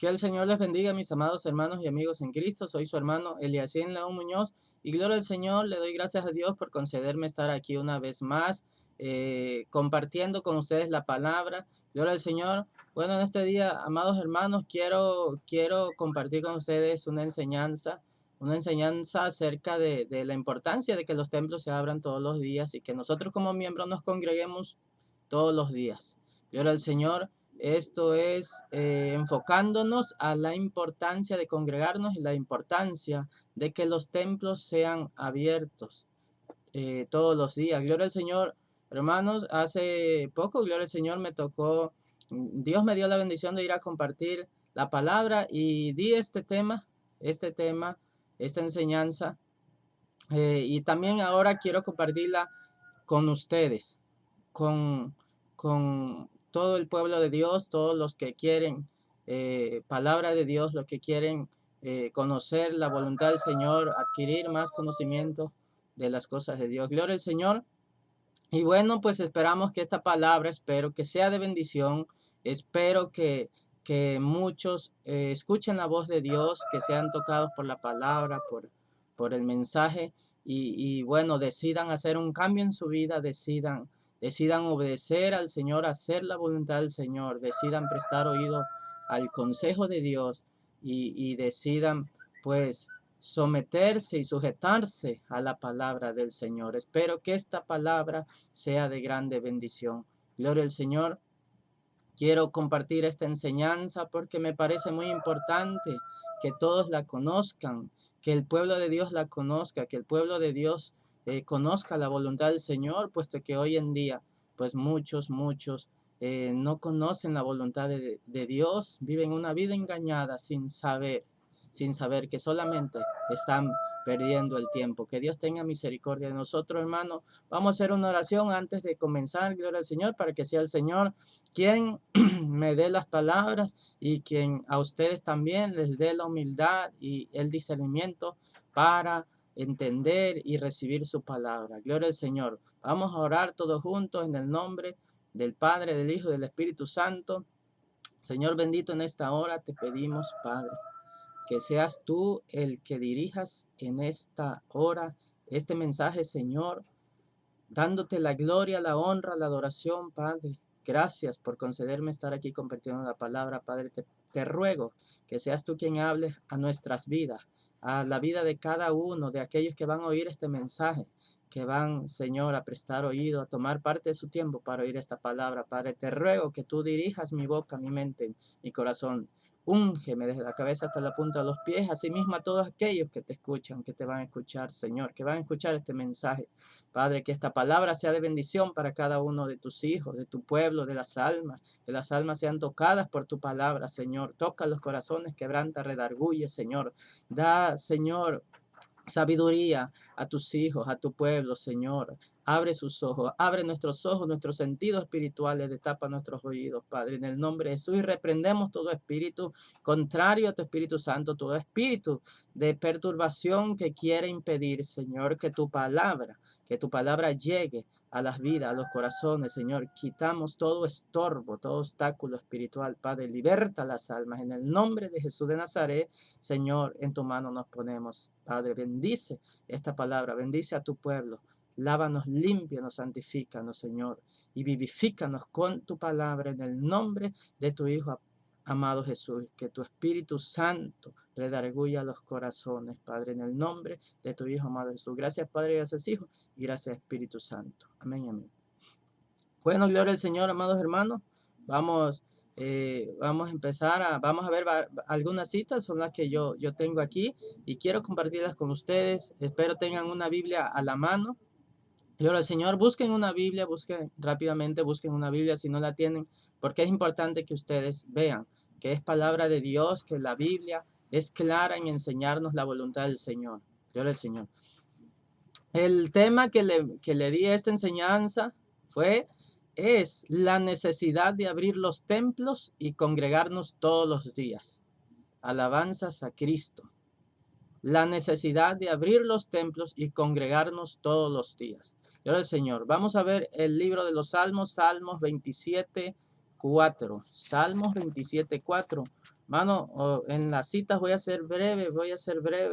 Que el Señor les bendiga, mis amados hermanos y amigos en Cristo. Soy su hermano Eliacín León Muñoz y gloria al Señor. Le doy gracias a Dios por concederme estar aquí una vez más, compartiendo con ustedes la palabra. Gloria al Señor. Bueno, en este día, amados hermanos, quiero compartir con ustedes una enseñanza acerca de la importancia de que los templos se abran todos los días y que nosotros como miembros nos congreguemos todos los días. Gloria al Señor. Esto es enfocándonos a la importancia de congregarnos y la importancia de que los templos sean abiertos todos los días. Gloria al Señor, hermanos. Hace poco, gloria al Señor, Dios me dio la bendición de ir a compartir la palabra y di esta enseñanza. Y también ahora quiero compartirla con ustedes, con todo el pueblo de Dios, todos los que quieren palabra de Dios, los que quieren conocer la voluntad del Señor, adquirir más conocimiento de las cosas de Dios. Gloria al Señor. Y bueno, pues esperamos que esta palabra, espero que sea de bendición, espero que muchos escuchen la voz de Dios, que sean tocados por la palabra, por el mensaje y bueno, decidan hacer un cambio en su vida, decidan obedecer al Señor, hacer la voluntad del Señor, decidan prestar oído al consejo de Dios y decidan pues someterse y sujetarse a la palabra del Señor. Espero que esta palabra sea de grande bendición. Gloria al Señor. Quiero compartir esta enseñanza porque me parece muy importante que todos la conozcan, que el pueblo de Dios la conozca, que el pueblo de Dios conozca la voluntad del Señor, puesto que hoy en día, pues muchos no conocen la voluntad de Dios, viven una vida engañada sin saber que solamente están perdiendo el tiempo. Que Dios tenga misericordia de nosotros, hermanos. Vamos a hacer una oración antes de comenzar, gloria al Señor, para que sea el Señor quien me dé las palabras y quien a ustedes también les dé la humildad y el discernimiento para entender y recibir su palabra. Gloria al Señor. Vamos a orar todos juntos en el nombre del Padre, del Hijo y del Espíritu Santo. Señor bendito, en esta hora te pedimos, Padre, que seas tú el que dirijas en esta hora este mensaje, Señor, dándote la gloria, la honra, la adoración, Padre. Gracias por concederme estar aquí compartiendo la palabra, Padre. Te ruego que seas tú quien hable a nuestras vidas, a la vida de cada uno, de aquellos que van a oír este mensaje, que van, Señor, a prestar oído, a tomar parte de su tiempo para oír esta palabra, Padre. Te ruego que tú dirijas mi boca, mi mente, mi corazón. Úngeme desde la cabeza hasta la punta de los pies, asimismo a todos aquellos que te escuchan, que te van a escuchar, Señor, que van a escuchar este mensaje. Padre, que esta palabra sea de bendición para cada uno de tus hijos, de tu pueblo, de las almas, que las almas sean tocadas por tu palabra, Señor. Toca los corazones, quebranta, redarguye, Señor. Da, Señor, sabiduría a tus hijos, a tu pueblo, Señor. Abre sus ojos, abre nuestros ojos, nuestros sentidos espirituales, destapa nuestros oídos, Padre. En el nombre de Jesús y reprendemos todo espíritu contrario a tu Espíritu Santo, todo espíritu de perturbación que quiere impedir, Señor, que tu palabra llegue a las vidas, a los corazones, Señor. Quitamos todo estorbo, todo obstáculo espiritual, Padre. Liberta las almas. En el nombre de Jesús de Nazaret, Señor, en tu mano nos ponemos. Padre, bendice esta palabra, bendice a tu pueblo. Lávanos, límpianos, santifícanos, Señor, y vivifícanos con tu palabra en el nombre de tu Hijo amado Jesús. Que tu Espíritu Santo redarguya los corazones, Padre, en el nombre de tu Hijo amado Jesús. Gracias, Padre, gracias, Hijo, y gracias, Espíritu Santo. Amén, amén. Bueno, gloria al Señor, amados hermanos. Vamos a empezar vamos a ver algunas citas, son las que yo tengo aquí y quiero compartirlas con ustedes. Espero tengan una Biblia a la mano. Gloria al Señor, busquen una Biblia, busquen rápidamente, busquen una Biblia si no la tienen, porque es importante que ustedes vean que es palabra de Dios, que la Biblia es clara en enseñarnos la voluntad del Señor. Gloria al Señor. El tema que le di a esta enseñanza es la necesidad de abrir los templos y congregarnos todos los días. Alabanzas a Cristo. La necesidad de abrir los templos y congregarnos todos los días. Gloria al Señor. Vamos a ver el libro de los Salmos, Salmos 27, 4. Salmos 27, 4. Mano, en las citas voy a ser breve.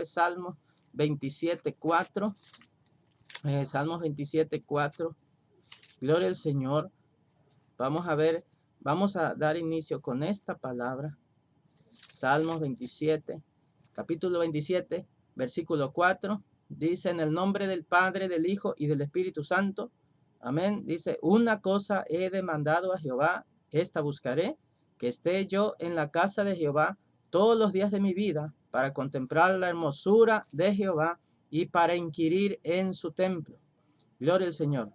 Salmos 27, 4. Salmos 27, 4. Gloria al Señor. Vamos a ver, vamos a dar inicio con esta palabra. Salmos 27, capítulo 27, versículo 4. Dice: en el nombre del Padre, del Hijo y del Espíritu Santo. Amén. Dice: una cosa he demandado a Jehová, esta buscaré, que esté yo en la casa de Jehová todos los días de mi vida, para contemplar la hermosura de Jehová y para inquirir en su templo. Gloria al Señor.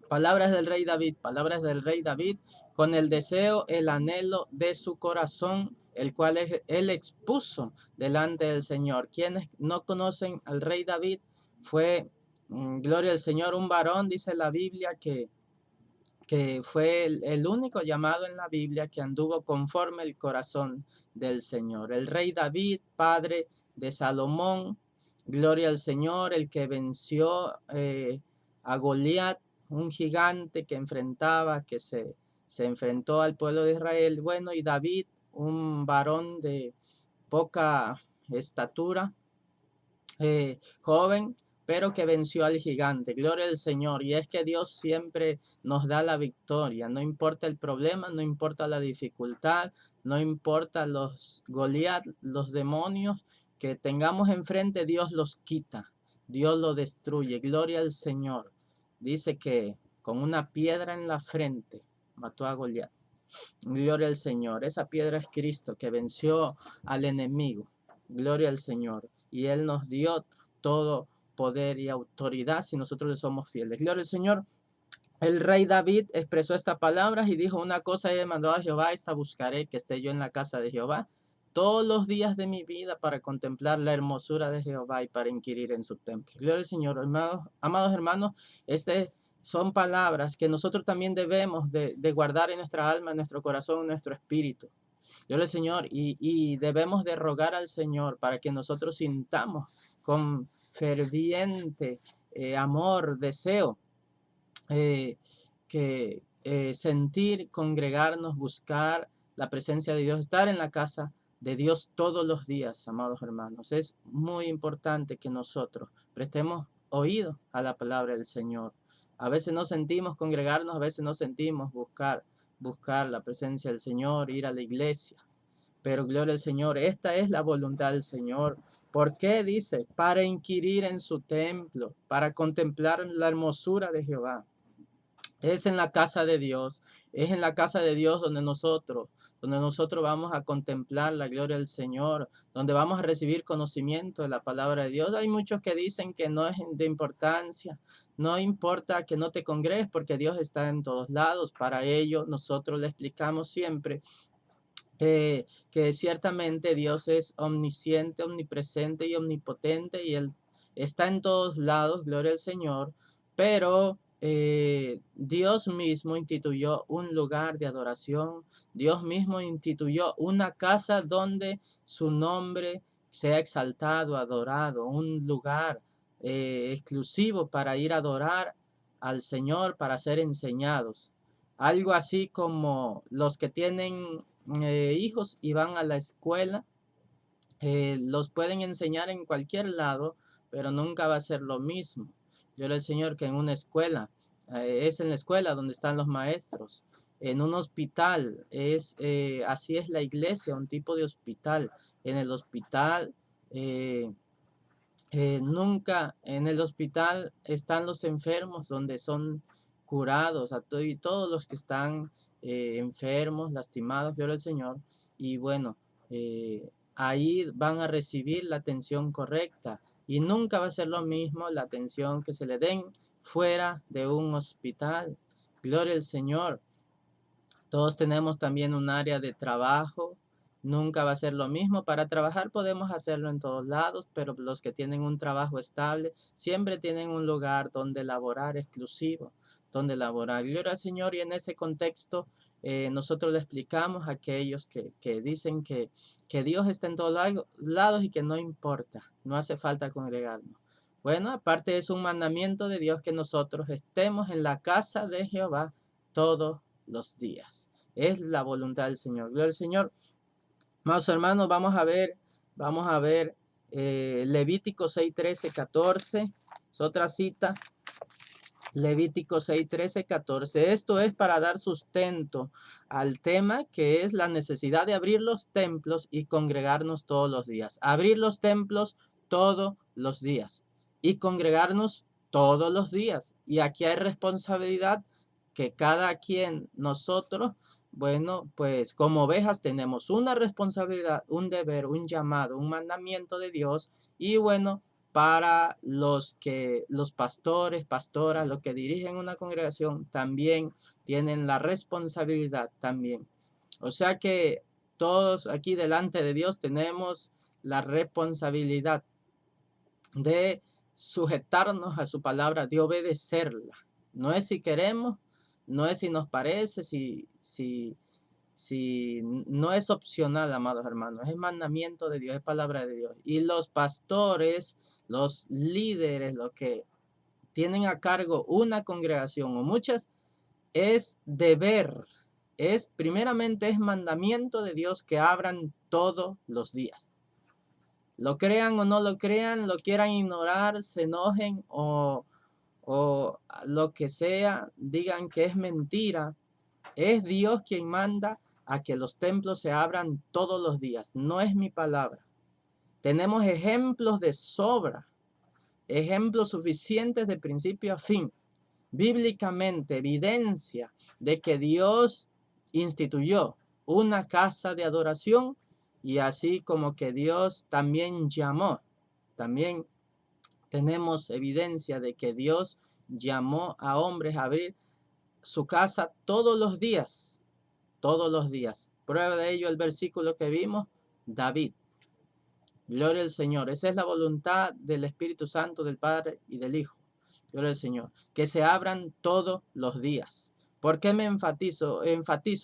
Palabras del rey David, con el deseo, el anhelo de su corazón, el cual él expuso delante del Señor. Quienes no conocen al rey David, fue, gloria al Señor, un varón, dice la Biblia, que fue el único llamado en la Biblia que anduvo conforme el corazón del Señor. El rey David, padre de Salomón, gloria al Señor, el que venció a Goliat, un gigante que se enfrentó al pueblo de Israel. Bueno, y David, un varón de poca estatura, joven, pero que venció al gigante. Gloria al Señor. Y es que Dios siempre nos da la victoria. No importa el problema, no importa la dificultad, no importa los Goliat, los demonios que tengamos enfrente, Dios los quita. Dios los destruye. Gloria al Señor. Dice que con una piedra en la frente mató a Goliat. Gloria al Señor. Esa piedra es Cristo, que venció al enemigo. Gloria al Señor. Y Él nos dio todo poder y autoridad si nosotros le somos fieles. Gloria al Señor. El rey David expresó estas palabras y dijo: una cosa he demandado a Jehová, esta buscaré, que esté yo en la casa de Jehová todos los días de mi vida, para contemplar la hermosura de Jehová y para inquirir en su templo. Gloria al Señor. Amados hermanos, son palabras que nosotros también debemos de guardar en nuestra alma, en nuestro corazón, en nuestro espíritu. Gloria al Señor. Y debemos de rogar al Señor para que nosotros sintamos con ferviente amor, deseo, sentir, congregarnos, buscar la presencia de Dios, estar en la casa de Dios todos los días, amados hermanos. Es muy importante que nosotros prestemos oído a la palabra del Señor. A veces no sentimos congregarnos, a veces no sentimos buscar la presencia del Señor, ir a la iglesia. Pero gloria al Señor, esta es la voluntad del Señor. ¿Por qué? Dice: para inquirir en su templo, para contemplar la hermosura de Jehová. Es en la casa de Dios, es en la casa de Dios donde nosotros vamos a contemplar la gloria del Señor, donde vamos a recibir conocimiento de la palabra de Dios. Hay muchos que dicen que no es de importancia, no importa que no te congregues porque Dios está en todos lados. Para ello nosotros le explicamos siempre que ciertamente Dios es omnisciente, omnipresente y omnipotente, y Él está en todos lados, gloria al Señor, pero Dios mismo instituyó un lugar de adoración. Dios mismo instituyó una casa donde su nombre sea exaltado, adorado, un lugar exclusivo para ir a adorar al Señor, para ser enseñados. Algo así como los que tienen hijos y van a la escuela, los pueden enseñar en cualquier lado, pero nunca va a ser lo mismo. Yo le Señor que en una escuela, es en la escuela donde están los maestros. En un hospital, así es la iglesia, un tipo de hospital. En el hospital, nunca en el hospital están los enfermos, donde son curados y todos los que están enfermos, lastimados, gloria al Señor. Y bueno, ahí van a recibir la atención correcta, y nunca va a ser lo mismo la atención que se le den fuera de un hospital. Gloria al Señor. Todos tenemos también un área de trabajo. Nunca va a ser lo mismo. Para trabajar podemos hacerlo en todos lados, pero los que tienen un trabajo estable siempre tienen un lugar donde laborar exclusivo, donde laborar. Gloria al Señor. Y en ese contexto nosotros le explicamos a aquellos que dicen que Dios está en todos lados y que no importa, no hace falta congregarnos. Bueno, aparte es un mandamiento de Dios que nosotros estemos en la casa de Jehová todos los días. es la voluntad del Señor. Gloria al Señor. Amados hermanos, vamos a ver Levítico 6, 13, 14. Es otra cita. Levítico 6, 13, 14. Esto es para dar sustento al tema que es la necesidad de abrir los templos y congregarnos todos los días. Abrir los templos todos los días y congregarnos todos los días. Y aquí hay responsabilidad que cada quien nosotros, bueno, pues como ovejas tenemos una responsabilidad, un deber, un llamado, un mandamiento de Dios y bueno, para los pastores, pastoras, los que dirigen una congregación también tienen la responsabilidad también. O sea que todos aquí delante de Dios tenemos la responsabilidad de sujetarnos a su palabra, de obedecerla. No es si queremos, no es si nos parece, si no es opcional, amados hermanos, es mandamiento de Dios, es palabra de Dios. Y los pastores, los líderes, los que tienen a cargo una congregación o muchas, es deber, primeramente es mandamiento de Dios que abran todos los días. Lo crean o no lo crean, lo quieran ignorar, se enojen o lo que sea, digan que es mentira. Es Dios quien manda a que los templos se abran todos los días. No es mi palabra. Tenemos ejemplos de sobra, ejemplos suficientes de principio a fin. Bíblicamente, evidencia de que Dios instituyó una casa de adoración y así como que Dios también llamó. También tenemos evidencia de que Dios llamó a hombres a abrir su casa todos los días. Todos los días. Prueba de ello el versículo que vimos, David. Gloria al Señor. Esa es la voluntad del Espíritu Santo, del Padre y del Hijo. Gloria al Señor. Que se abran todos los días. ¿Por qué me enfatizo?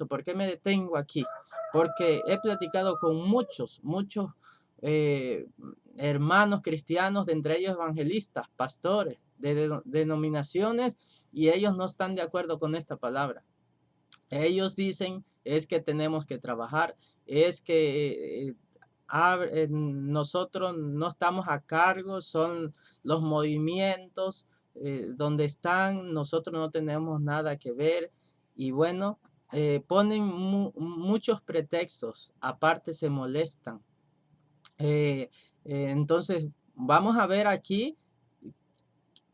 ¿Por qué me detengo aquí? Porque he platicado con muchos hermanos cristianos, de entre ellos evangelistas, pastores, de denominaciones, y ellos no están de acuerdo con esta palabra. Ellos dicen es que tenemos que trabajar, es que nosotros no estamos a cargo, son los movimientos donde están, nosotros no tenemos nada que ver y bueno, ponen muchos pretextos, aparte se molestan. Entonces, vamos a ver aquí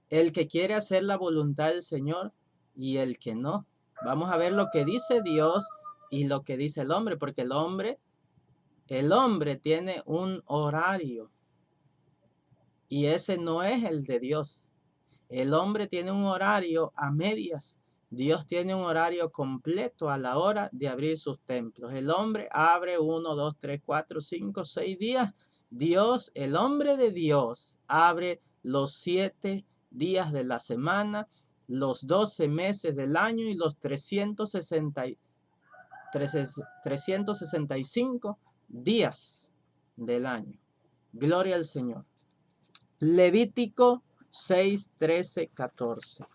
el que quiere hacer la voluntad del Señor y el que no. Vamos a ver lo que dice Dios y lo que dice el hombre, porque el hombre tiene un horario y ese no es el de Dios. El hombre tiene un horario a medias. Dios tiene un horario completo a la hora de abrir sus templos. El hombre abre 1, 2, 3, 4, 5, 6 días. Dios, el hombre de Dios, abre los 7 días de la semana, los 12 meses del año y los 365 días del año. Gloria al Señor. Levítico 6, 13, 14.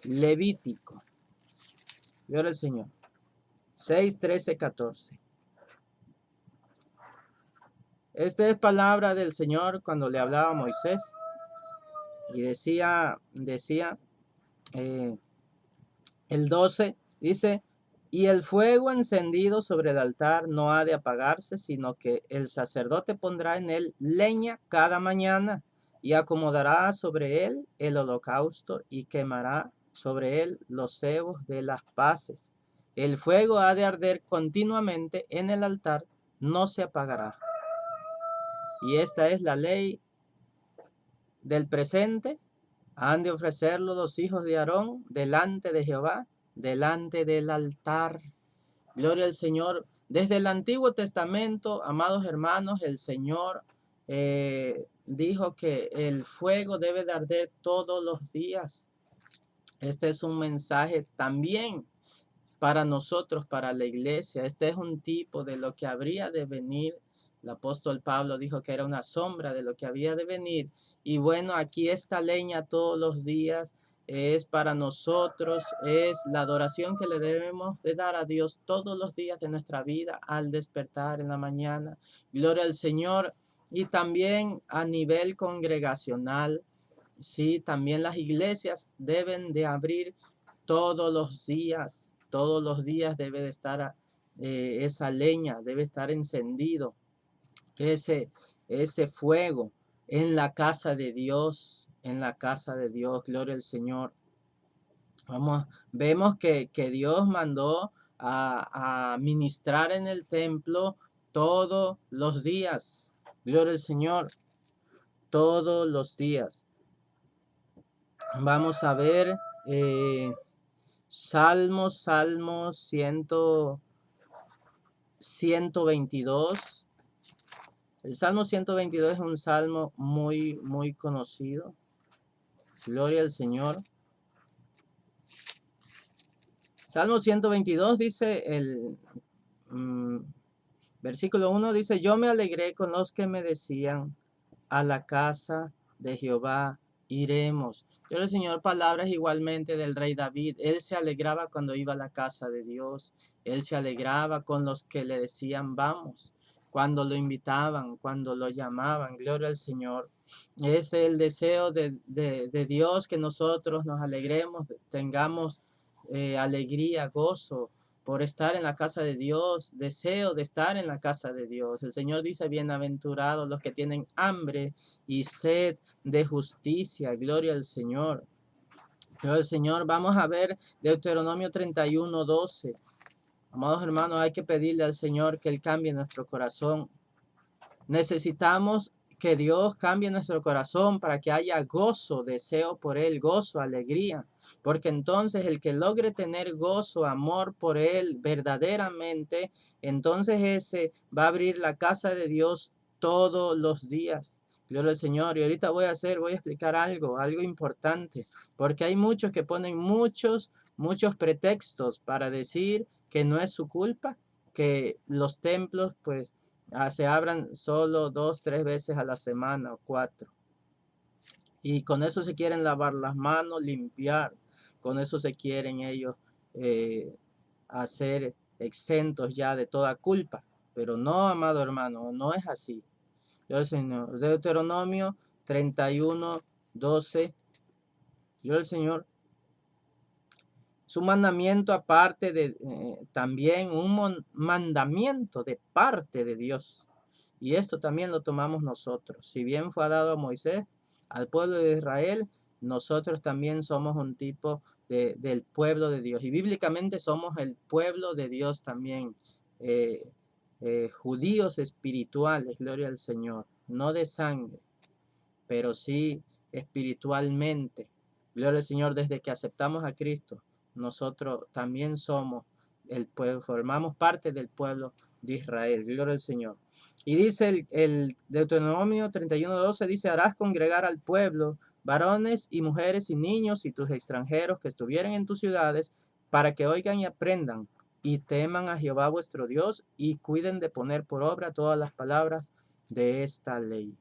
Levítico. Gloria al Señor. 6, 13, 14. Esta es palabra del Señor cuando le hablaba a Moisés. Y decía el 12, dice, y el fuego encendido sobre el altar no ha de apagarse, sino que el sacerdote pondrá en él leña cada mañana y acomodará sobre él el holocausto y quemará sobre él los cebos de las paces. El fuego ha de arder continuamente en el altar, no se apagará. Y esta es la ley del presente. Han de ofrecerlo los hijos de Aarón delante de Jehová, delante del altar. Gloria al Señor. Desde el Antiguo Testamento, amados hermanos, el Señor dijo que el fuego debe de arder todos los días. Este es un mensaje también para nosotros, para la iglesia. Este es un tipo de lo que habría de venir. El apóstol Pablo dijo que era una sombra de lo que había de venir. Y bueno, aquí esta leña todos los días es para nosotros, es la adoración que le debemos de dar a Dios todos los días de nuestra vida al despertar en la mañana. Gloria al Señor. Y también a nivel congregacional, sí, también las iglesias deben de abrir todos los días debe de estar esa leña, debe estar encendido ese, ese fuego en la casa de Dios, en la casa de Dios, gloria al Señor. Vemos que Dios mandó a ministrar en el templo todos los días, gloria al Señor, todos los días. Vamos a ver Salmos 122. El Salmo 122 es un salmo muy, muy conocido. Gloria al Señor. Salmo 122 dice versículo 1 dice, yo me alegré con los que me decían, a la casa de Jehová iremos. Yo el Señor, palabras igualmente del rey David. Él se alegraba cuando iba a la casa de Dios. Él se alegraba con los que le decían, vamos. Cuando lo invitaban, cuando lo llamaban. Gloria al Señor. Es el deseo de Dios que nosotros nos alegremos, tengamos alegría, gozo por estar en la casa de Dios, deseo de estar en la casa de Dios. El Señor dice, bienaventurados los que tienen hambre y sed de justicia. Gloria al Señor. Gloria al Señor. Vamos a ver Deuteronomio 31:12. Amados hermanos, hay que pedirle al Señor que Él cambie nuestro corazón. Necesitamos que Dios cambie nuestro corazón para que haya gozo, deseo por Él, gozo, alegría. Porque entonces el que logre tener gozo, amor por Él verdaderamente, entonces ese va a abrir la casa de Dios todos los días. Gloria al Señor. Y ahorita voy a explicar algo importante. Porque hay muchos que ponen muchos pretextos para decir que no es su culpa, que los templos pues se abran solo 2, 3 veces a la semana o 4. Y con eso se quieren lavar las manos, limpiar. Con eso se quieren ellos hacer exentos ya de toda culpa. Pero no, amado hermano, no es así. Yo, Señor, Deuteronomio 31:12. Yo, el Señor, es un mandamiento aparte de también un mandamiento de parte de Dios. Y esto también lo tomamos nosotros. Si bien fue dado a Moisés, al pueblo de Israel, nosotros también somos un tipo del pueblo de Dios. Y bíblicamente somos el pueblo de Dios también. Judíos espirituales, gloria al Señor. No de sangre, pero sí espiritualmente. Gloria al Señor, desde que aceptamos a Cristo, nosotros también somos el pueblo, formamos parte del pueblo de Israel. Gloria al Señor. Y dice el Deuteronomio 31:12, dice, harás congregar al pueblo, varones y mujeres y niños y tus extranjeros que estuvieren en tus ciudades, para que oigan y aprendan y teman a Jehová vuestro Dios y cuiden de poner por obra todas las palabras de esta ley.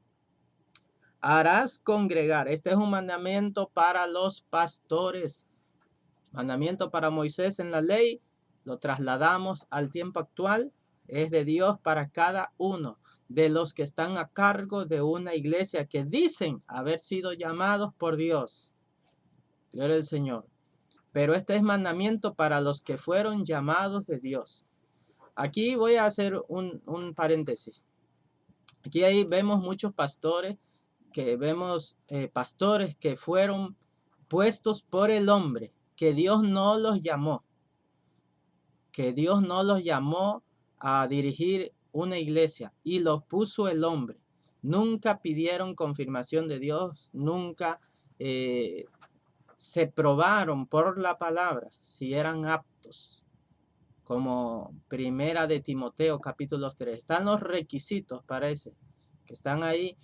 Harás congregar. Este es un mandamiento para los pastores. Mandamiento para Moisés en la ley. Lo trasladamos al tiempo actual. Es de Dios para cada uno de los que están a cargo de una iglesia que dicen haber sido llamados por Dios. Gloria al Señor. Pero este es mandamiento para los que fueron llamados de Dios. Aquí voy a hacer un paréntesis. Aquí ahí vemos muchos pastores pastores que fueron puestos por el hombre, que Dios no los llamó, a dirigir una iglesia y los puso el hombre. Nunca pidieron confirmación de Dios, nunca se probaron por la palabra si eran aptos. Como primera de Timoteo capítulo 3. Están los requisitos, parece, que están ahí.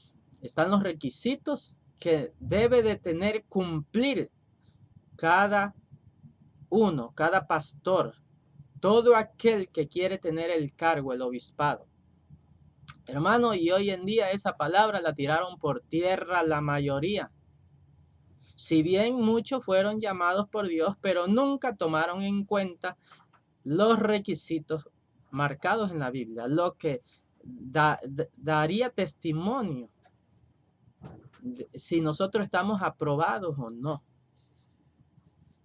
Están los requisitos que debe de cumplir cada uno, cada pastor, todo aquel que quiere tener el cargo, el obispado. Hermano, y hoy en día esa palabra la tiraron por tierra la mayoría. Si bien muchos fueron llamados por Dios, pero nunca tomaron en cuenta los requisitos marcados en la Biblia, lo que daría testimonio de si nosotros estamos aprobados o no.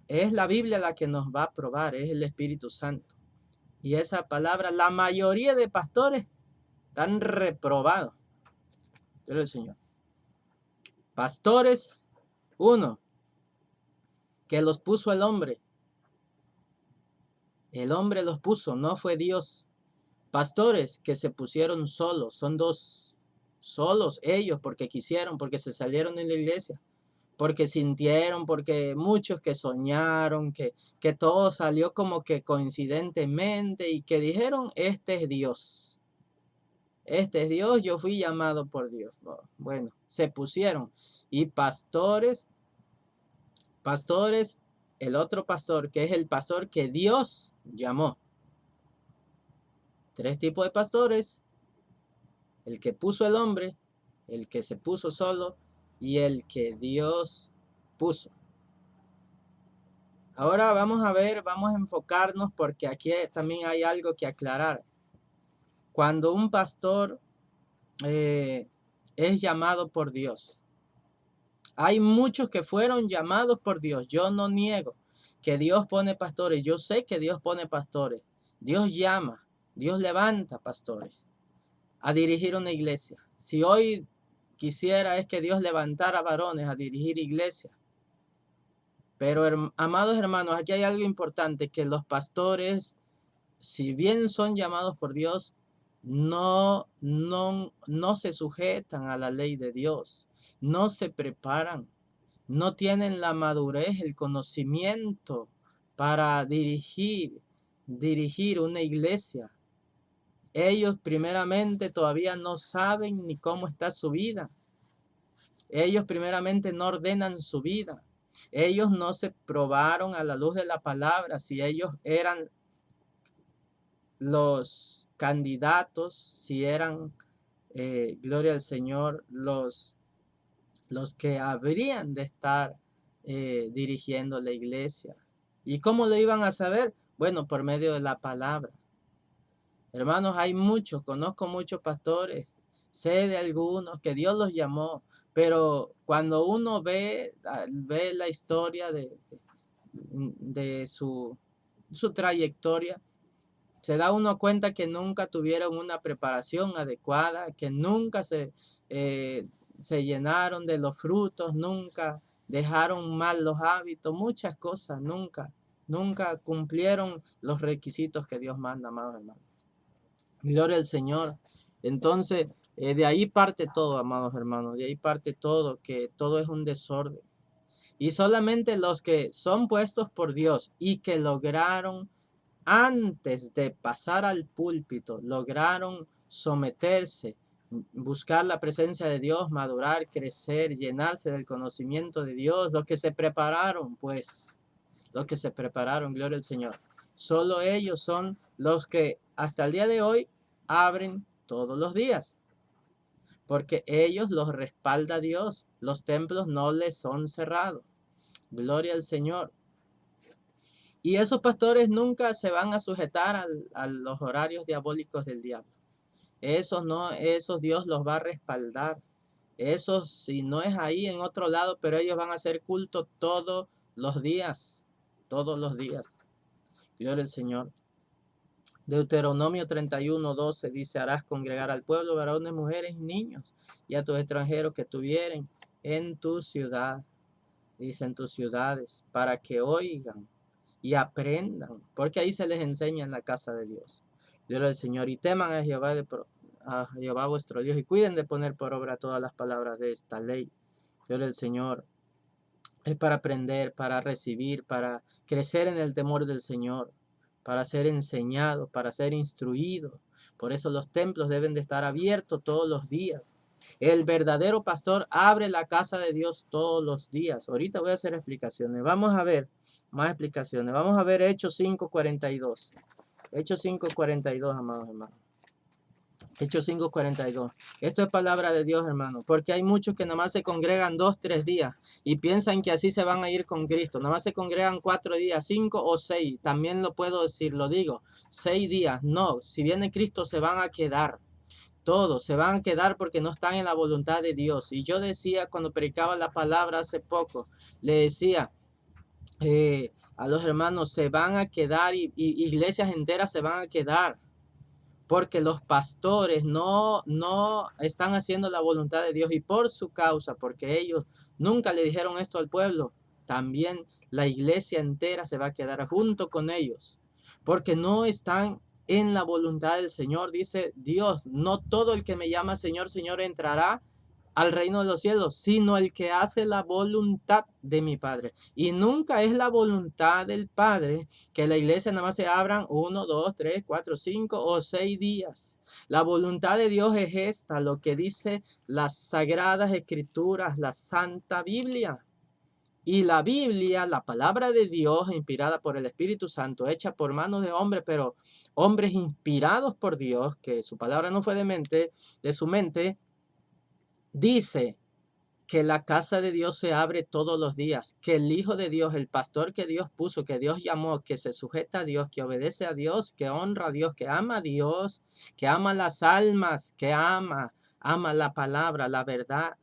Es la Biblia la que nos va a aprobar, es el Espíritu Santo. Y esa palabra, la mayoría de pastores están reprobados. Pero el Señor. Pastores, uno, que los puso el hombre. El hombre los puso, no fue Dios. Pastores que se pusieron solos, son dos, solos ellos porque quisieron, porque se salieron de la iglesia, porque sintieron, porque muchos que soñaron, que todo salió como que coincidentemente y que dijeron, este es Dios. Este es Dios, yo fui llamado por Dios. Bueno, se pusieron. Y pastores, el otro pastor, que es el pastor que Dios llamó. Tres tipos de pastores: el que puso el hombre, el que se puso solo y el que Dios puso. Ahora vamos a ver, vamos a enfocarnos porque aquí también hay algo que aclarar. Cuando un pastor es llamado por Dios, hay muchos que fueron llamados por Dios. Yo no niego que Dios pone pastores. Yo sé que Dios pone pastores. Dios llama, Dios levanta pastores a dirigir una iglesia. Si hoy quisiera es que Dios levantara varones a dirigir iglesias. Pero amados hermanos, aquí hay algo importante, que los pastores, si bien son llamados por Dios, no se sujetan a la ley de Dios, no se preparan, no tienen la madurez, el conocimiento para dirigir una iglesia. Ellos primeramente todavía no saben ni cómo está su vida. Ellos primeramente no ordenan su vida. Ellos no se probaron a la luz de la palabra si ellos eran los candidatos, si eran, gloria al Señor, los que habrían de estar dirigiendo la iglesia. ¿Y cómo lo iban a saber? Bueno, por medio de la palabra. Hermanos, hay muchos, conozco muchos pastores, sé de algunos que Dios los llamó, pero cuando uno ve la historia de su trayectoria, se da uno cuenta que nunca tuvieron una preparación adecuada, que nunca se llenaron de los frutos, nunca dejaron mal los hábitos, muchas cosas, nunca cumplieron los requisitos que Dios manda, amados hermanos. Gloria al Señor. Entonces, de ahí parte todo, amados hermanos, de ahí parte todo, que todo es un desorden. Y solamente los que son puestos por Dios y que lograron, antes de pasar al púlpito, lograron someterse, buscar la presencia de Dios, madurar, crecer, llenarse del conocimiento de Dios, los que se prepararon, pues, los que se prepararon, gloria al Señor. Solo ellos son los que hasta el día de hoy abren todos los días, porque ellos los respalda Dios. Los templos no les son cerrados. Gloria al Señor. Y esos pastores nunca se van a sujetar a los horarios diabólicos del diablo. Esos no, esos Dios los va a respaldar. Esos, si no es ahí, en otro lado, pero ellos van a hacer culto todos los días. Todos los días. Gloria al Señor. Deuteronomio 31:12 dice: harás congregar al pueblo, varones, mujeres y niños, y a tus extranjeros que tuvieren en tu ciudad, dice, en tus ciudades, para que oigan y aprendan, porque ahí se les enseña en la casa de Dios. Gloria al Señor. Y teman a Jehová vuestro Dios, y cuiden de poner por obra todas las palabras de esta ley. Gloria al Señor. Es para aprender, para recibir, para crecer en el temor del Señor, para ser enseñado, para ser instruido. Por eso los templos deben de estar abiertos todos los días. El verdadero pastor abre la casa de Dios todos los días. Ahorita voy a hacer explicaciones. Vamos a ver más explicaciones. Vamos a ver Hechos 5:42. Hechos 5:42, amados hermanos. Hechos 5:42. Esto es palabra de Dios, hermano, porque hay muchos que nada más se congregan 2, 3 días y piensan que así se van a ir con Cristo. Nada más se congregan 4 días, 5 o 6. También lo puedo decir, lo digo, 6 días. No, si viene Cristo se van a quedar. Todos se van a quedar porque no están en la voluntad de Dios. Y yo decía cuando predicaba la palabra hace poco, le decía a los hermanos, se van a quedar y iglesias enteras se van a quedar porque los pastores no están haciendo la voluntad de Dios y por su causa, porque ellos nunca le dijeron esto al pueblo, también la iglesia entera se va a quedar junto con ellos, porque no están en la voluntad del Señor. Dice Dios, no todo el que me llama Señor, Señor entrará al reino de los cielos, sino el que hace la voluntad de mi Padre. Y nunca es la voluntad del Padre que la iglesia nada más se abran 1, 2, 3, 4, 5 o 6 días. La voluntad de Dios es esta, lo que dice las sagradas escrituras, la Santa Biblia. Y la Biblia, la palabra de Dios, inspirada por el Espíritu Santo, hecha por manos de hombres, pero hombres inspirados por Dios, que su palabra no fue de su mente, dice que la casa de Dios se abre todos los días, que el Hijo de Dios, el pastor que Dios puso, que Dios llamó, que se sujeta a Dios, que obedece a Dios, que honra a Dios, que ama a Dios, que ama las almas, que ama la palabra, la verdad.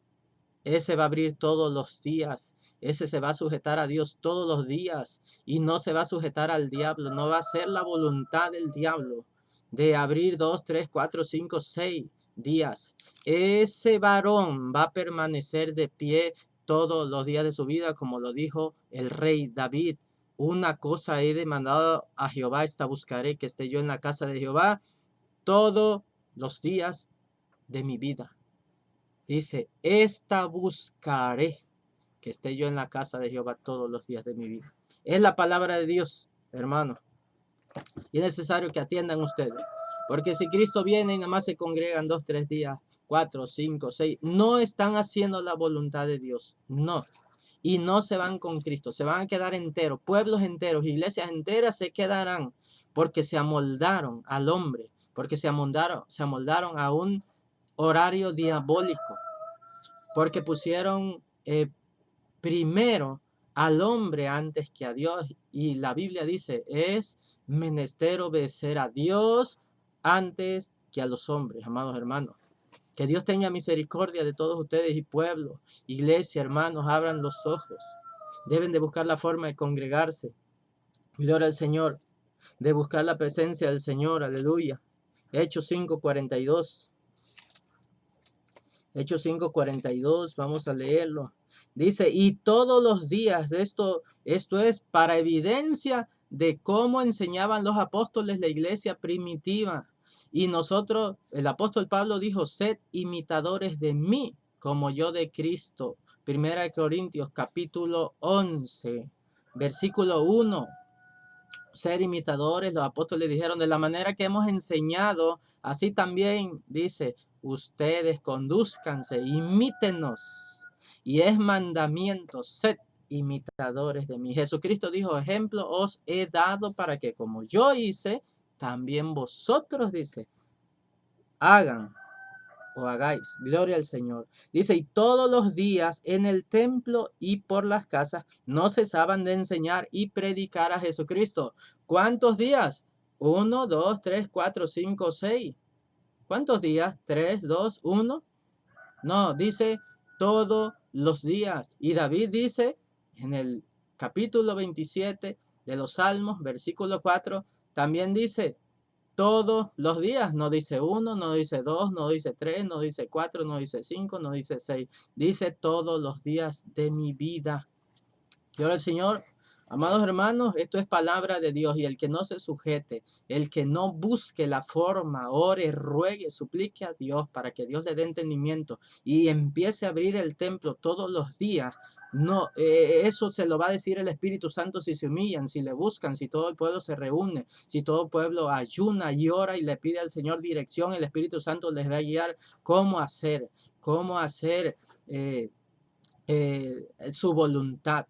Ese va a abrir todos los días, ese se va a sujetar a Dios todos los días y no se va a sujetar al diablo, no va a ser la voluntad del diablo de abrir 2, 3, 4, 5, 6 días. Ese varón va a permanecer de pie todos los días de su vida, como lo dijo el rey David. Una cosa he demandado a Jehová, esta buscaré, que esté yo en la casa de Jehová todos los días de mi vida. Dice, esta buscaré, que esté yo en la casa de Jehová todos los días de mi vida. Es la palabra de Dios, hermano. Y es necesario que atiendan ustedes. Porque si Cristo viene y nada más se congregan 2, 3 días, 4, 5, 6, no están haciendo la voluntad de Dios. No. Y no se van con Cristo. Se van a quedar enteros. Pueblos enteros, iglesias enteras se quedarán. Porque se amoldaron al hombre. Porque se amoldaron a un horario diabólico, porque pusieron primero al hombre antes que a Dios. Y la Biblia dice, es menester obedecer a Dios antes que a los hombres, amados hermanos. Que Dios tenga misericordia de todos ustedes y pueblo, iglesia, hermanos, abran los ojos. Deben de buscar la forma de congregarse. Gloria al Señor, de buscar la presencia del Señor, aleluya. Hechos 5:42. Hechos 5:42, vamos a leerlo. Dice, y todos los días, esto es para evidencia de cómo enseñaban los apóstoles la iglesia primitiva. Y nosotros, el apóstol Pablo dijo, sed imitadores de mí, como yo de Cristo. Primera de Corintios, capítulo 11, versículo 1. Ser imitadores, los apóstoles dijeron, de la manera que hemos enseñado, así también dice, ustedes condúzcanse, imítenos. Y es mandamiento, sed imitadores de mí. Jesucristo dijo, ejemplo os he dado para que como yo hice, también vosotros, dice, hagan o hagáis. Gloria al Señor. Dice, y todos los días en el templo y por las casas no cesaban de enseñar y predicar a Jesucristo. ¿Cuántos días? 1, 2, 3, 4, 5, 6. ¿Cuántos días? 3, 2, 1. No, dice todos los días. Y David dice en el capítulo 27 de los Salmos, versículo 4, también dice, todos los días, no dice 1, no dice 2, no dice 3, no dice 4, no dice 5, no dice 6. Dice todos los días de mi vida. Gloria al Señor. Amados hermanos, esto es palabra de Dios y el que no se sujete, el que no busque la forma, ore, ruegue, suplique a Dios para que Dios le dé entendimiento y empiece a abrir el templo todos los días. No, eso se lo va a decir el Espíritu Santo si se humillan, si le buscan, si todo el pueblo se reúne, si todo el pueblo ayuna y ora y le pide al Señor dirección, el Espíritu Santo les va a guiar cómo hacer su voluntad.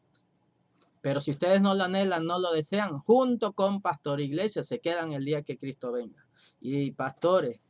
Pero si ustedes no lo anhelan, no lo desean, junto con pastor e iglesia se quedan el día que Cristo venga. Y pastores,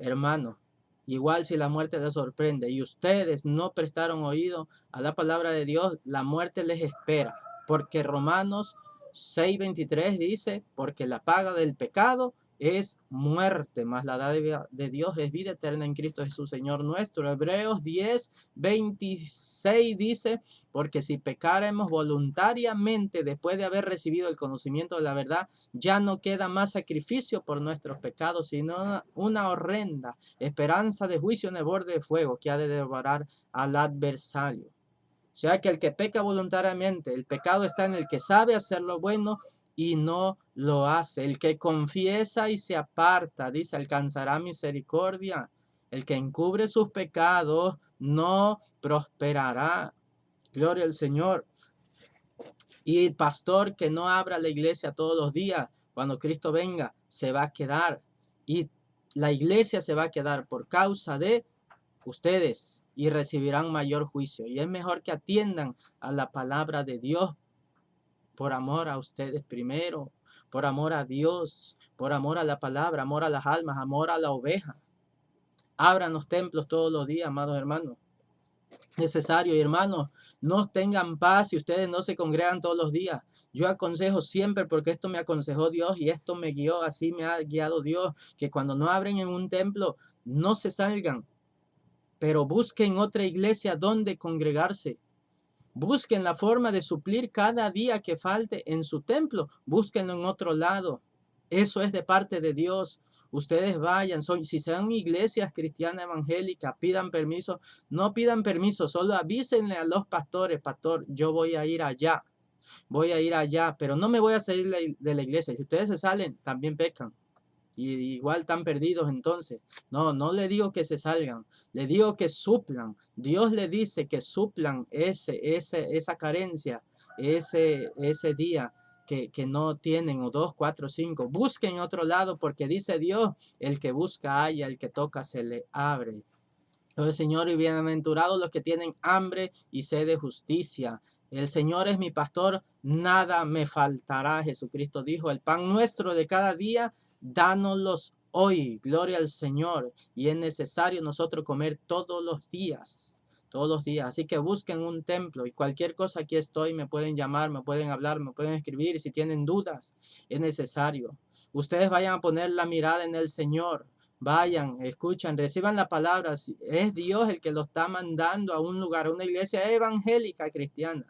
hermano. Igual si la muerte les sorprende y ustedes no prestaron oído a la palabra de Dios, la muerte les espera. Porque Romanos 6:23 dice, porque la paga del pecado es muerte, mas la dádiva de Dios es vida eterna en Cristo Jesús, Señor nuestro. Hebreos 10:26 dice, porque si pecáramos voluntariamente después de haber recibido el conocimiento de la verdad, ya no queda más sacrificio por nuestros pecados, sino una horrenda esperanza de juicio en el borde de fuego que ha de devorar al adversario. O sea que el que peca voluntariamente, el pecado está en el que sabe hacer lo bueno y no lo hace. El que confiesa y se aparta, dice, alcanzará misericordia. El que encubre sus pecados no prosperará. Gloria al Señor. Y el pastor que no abra la iglesia todos los días, cuando Cristo venga, se va a quedar. Y la iglesia se va a quedar por causa de ustedes y recibirán mayor juicio. Y es mejor que atiendan a la palabra de Dios por amor a ustedes primero, por amor a Dios, por amor a la palabra, amor a las almas, amor a la oveja. Abran los templos todos los días, amados hermanos. Necesario, y hermanos, no tengan paz si ustedes no se congregan todos los días. Yo aconsejo siempre, porque esto me aconsejó Dios y esto me guió, así me ha guiado Dios, que cuando no abren en un templo, no se salgan, pero busquen otra iglesia donde congregarse. Busquen la forma de suplir cada día que falte en su templo. Búsquenlo en otro lado. Eso es de parte de Dios. Ustedes vayan, si sean iglesias cristianas evangélicas, pidan permiso. No pidan permiso, solo avísenle a los pastores, pastor, yo voy a ir allá, pero no me voy a salir de la iglesia. Si ustedes se salen, también pecan. Y igual están perdidos entonces. No le digo que se salgan, le digo que suplan. Dios le dice que suplan esa carencia, ese día que no tienen, o 2, 4, 5. Busquen otro lado, porque dice Dios, el que busca halla, el que toca se le abre. Entonces, Señor, y bienaventurados los que tienen hambre y sed de justicia. El Señor es mi pastor, nada me faltará. Jesucristo dijo, el pan nuestro de cada día, dánoslos hoy. Gloria al Señor. Y es necesario nosotros comer todos los días. Todos los días. Así que busquen un templo y cualquier cosa, aquí estoy. Me pueden llamar, me pueden hablar, me pueden escribir. Si tienen dudas, es necesario. Ustedes vayan a poner la mirada en el Señor. Vayan, escuchan, reciban la palabra. Es Dios el que lo está mandando a un lugar, a una iglesia evangélica cristiana.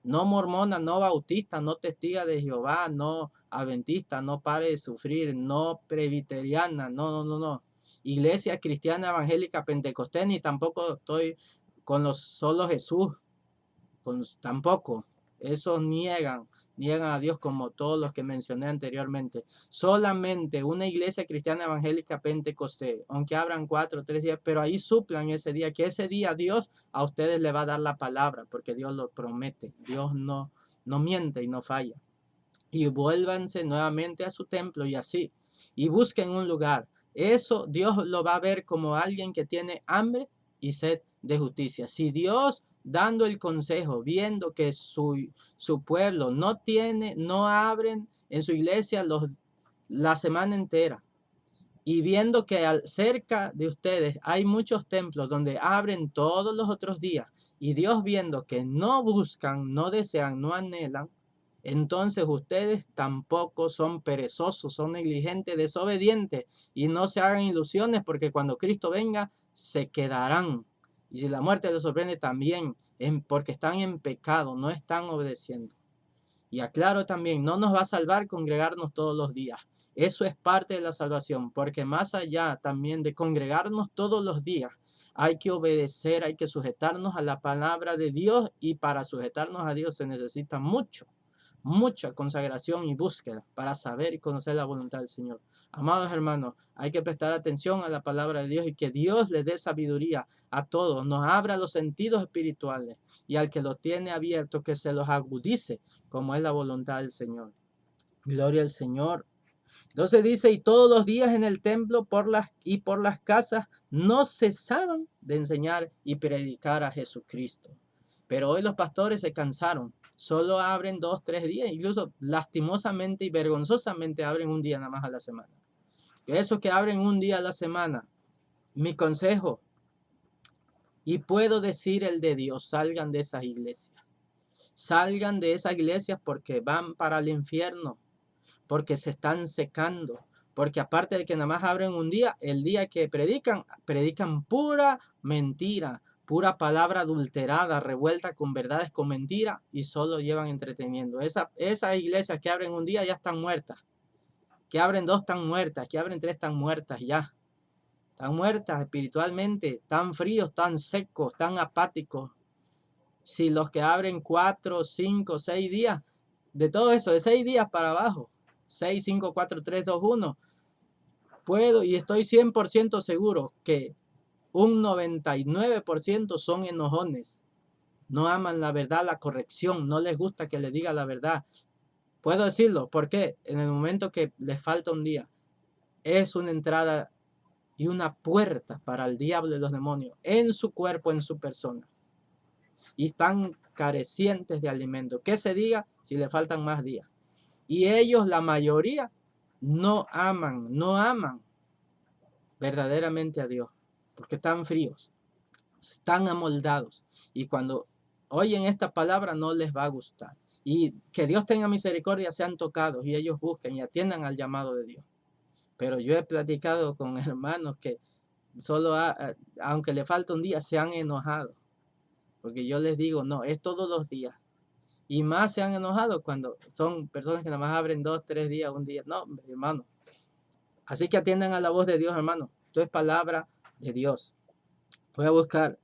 No mormona, no bautista, no testiga de Jehová, no adventista, no pare de sufrir, no presbiteriana, no. Iglesia cristiana evangélica pentecostés, ni tampoco estoy con los solo Jesús, tampoco. Esos niegan a Dios, como todos los que mencioné anteriormente. Solamente una iglesia cristiana evangélica pentecostés, aunque abran 4 o 3 días, pero ahí suplan ese día, que ese día Dios a ustedes le va a dar la palabra, porque Dios lo promete. Dios no miente y no falla. Y vuélvanse nuevamente a su templo y así. Y busquen un lugar. Eso Dios lo va a ver como alguien que tiene hambre y sed de justicia. Si Dios, dando el consejo, viendo que su pueblo no abren en su iglesia la semana entera, y viendo que cerca de ustedes hay muchos templos donde abren todos los otros días, y Dios viendo que no buscan, no desean, no anhelan, entonces ustedes tampoco son perezosos, son negligentes, desobedientes, y no se hagan ilusiones, porque cuando Cristo venga se quedarán. Y si la muerte les sorprende también, porque están en pecado, no están obedeciendo. Y aclaro también, no nos va a salvar congregarnos todos los días. Eso es parte de la salvación, porque más allá también de congregarnos todos los días, hay que obedecer, hay que sujetarnos a la palabra de Dios, y para sujetarnos a Dios se necesita mucha consagración y búsqueda para saber y conocer la voluntad del Señor. Amados hermanos, hay que prestar atención a la palabra de Dios, y que Dios les dé sabiduría a todos, nos abra los sentidos espirituales, y al que los tiene abiertos, que se los agudice, como es la voluntad del Señor. Gloria al Señor. Entonces dice, y todos los días en el templo por las casas no cesaban de enseñar y predicar a Jesucristo. Pero hoy los pastores se cansaron. Solo abren 2, 3 días. Incluso lastimosamente y vergonzosamente abren un día nada más a la semana. Esos que abren un día a la semana, Mi consejo, y puedo decir el de Dios, salgan de esas iglesias. Salgan de esas iglesias porque van para el infierno, porque se están secando, porque aparte de que nada más abren un día, el día que predican pura mentira, pura palabra adulterada, revuelta con verdades, con mentiras, y solo llevan entretenimiento. Esas iglesias que abren un día ya están muertas, que abren dos están muertas, que abren tres están muertas ya. Están muertas espiritualmente, tan fríos, tan secos, tan apáticos. Si los que abren 4, 5, 6 días, de todo eso, de 6 días para abajo, 6, 5, 4, 3, 2, 1, puedo y estoy 100% seguro que un 99% son enojones. No aman la verdad, la corrección, no les gusta que les diga la verdad. Puedo decirlo, porque en el momento que les falta un día, es una entrada y una puerta para el diablo y los demonios en su cuerpo, en su persona. Y están carecientes de alimento. ¿Qué se diga si le faltan más días? Y ellos, la mayoría, no aman verdaderamente a Dios, porque están fríos, están amoldados. Y cuando oyen esta palabra no les va a gustar. Y que Dios tenga misericordia, sean tocados y ellos busquen y atiendan al llamado de Dios. Pero yo he platicado con hermanos que solo, aunque le falta un día, se han enojado. Porque yo les digo, no, es todos los días. Y más se han enojado cuando son personas que nada más abren 2, 3 días, un día. No, hermano. Así que atiendan a la voz de Dios, hermano. Esto es palabra de Dios. Voy a buscar,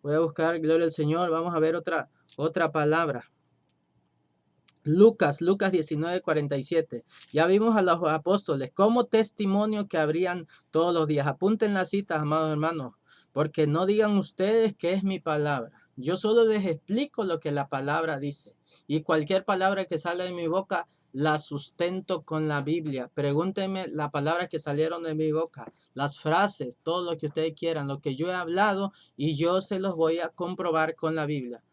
gloria al Señor. Vamos a ver otra palabra. Lucas 19:47. Ya vimos a los apóstoles como testimonio que habrían todos los días. Apunten las citas, amados hermanos, porque no digan ustedes que es mi palabra. Yo solo les explico lo que la palabra dice. Y cualquier palabra que salga de mi boca, la sustento con la Biblia. Pregúntenme las palabras que salieron de mi boca, las frases, todo lo que ustedes quieran, lo que yo he hablado, y yo se los voy a comprobar con la Biblia.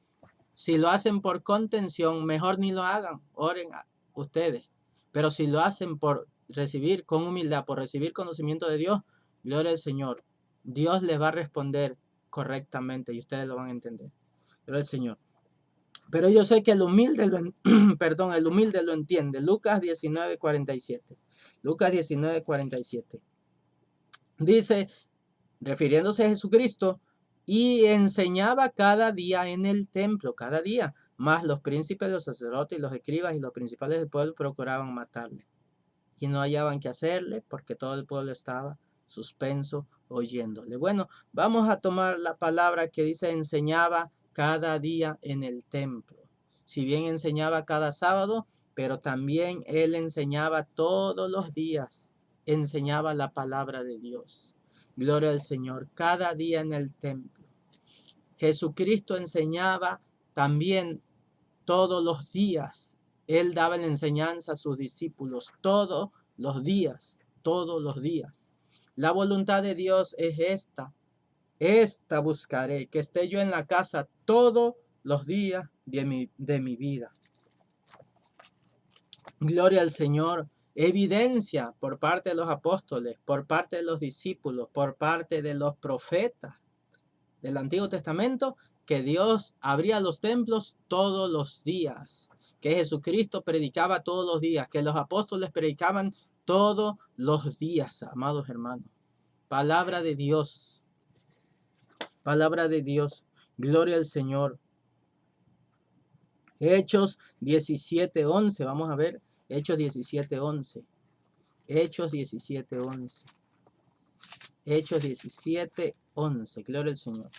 Si lo hacen por contención, mejor ni lo hagan, oren a ustedes. Pero si lo hacen por recibir con humildad, por recibir conocimiento de Dios, gloria al Señor. Dios les va a responder correctamente y ustedes lo van a entender. Gloria al Señor. Pero yo sé que el humilde el humilde lo entiende. Lucas 19:47. Lucas 19:47. Dice, refiriéndose a Jesucristo, y enseñaba cada día en el templo, cada día. Mas los príncipes, los sacerdotes y los escribas y los principales del pueblo procuraban matarle. Y no hallaban qué hacerle porque todo el pueblo estaba suspenso oyéndole. Bueno, vamos a tomar la palabra que dice enseñaba cada día en el templo. Si bien enseñaba cada sábado, pero también él enseñaba todos los días. Enseñaba la palabra de Dios. Gloria al Señor, cada día en el templo. Jesucristo enseñaba también todos los días. Él daba la enseñanza a sus discípulos todos los días, todos los días. La voluntad de Dios es esta buscaré, que esté yo en la casa todos los días de mi vida. Gloria al Señor. Evidencia por parte de los apóstoles, por parte de los discípulos, por parte de los profetas del Antiguo Testamento, que Dios abría los templos todos los días, que Jesucristo predicaba todos los días, que los apóstoles predicaban todos los días, amados hermanos. Palabra de Dios. Palabra de Dios. Gloria al Señor. Hechos 17:11. Vamos a ver. Hechos 17:11. Hechos 17:11. Hechos 17:11. Gloria al Señor.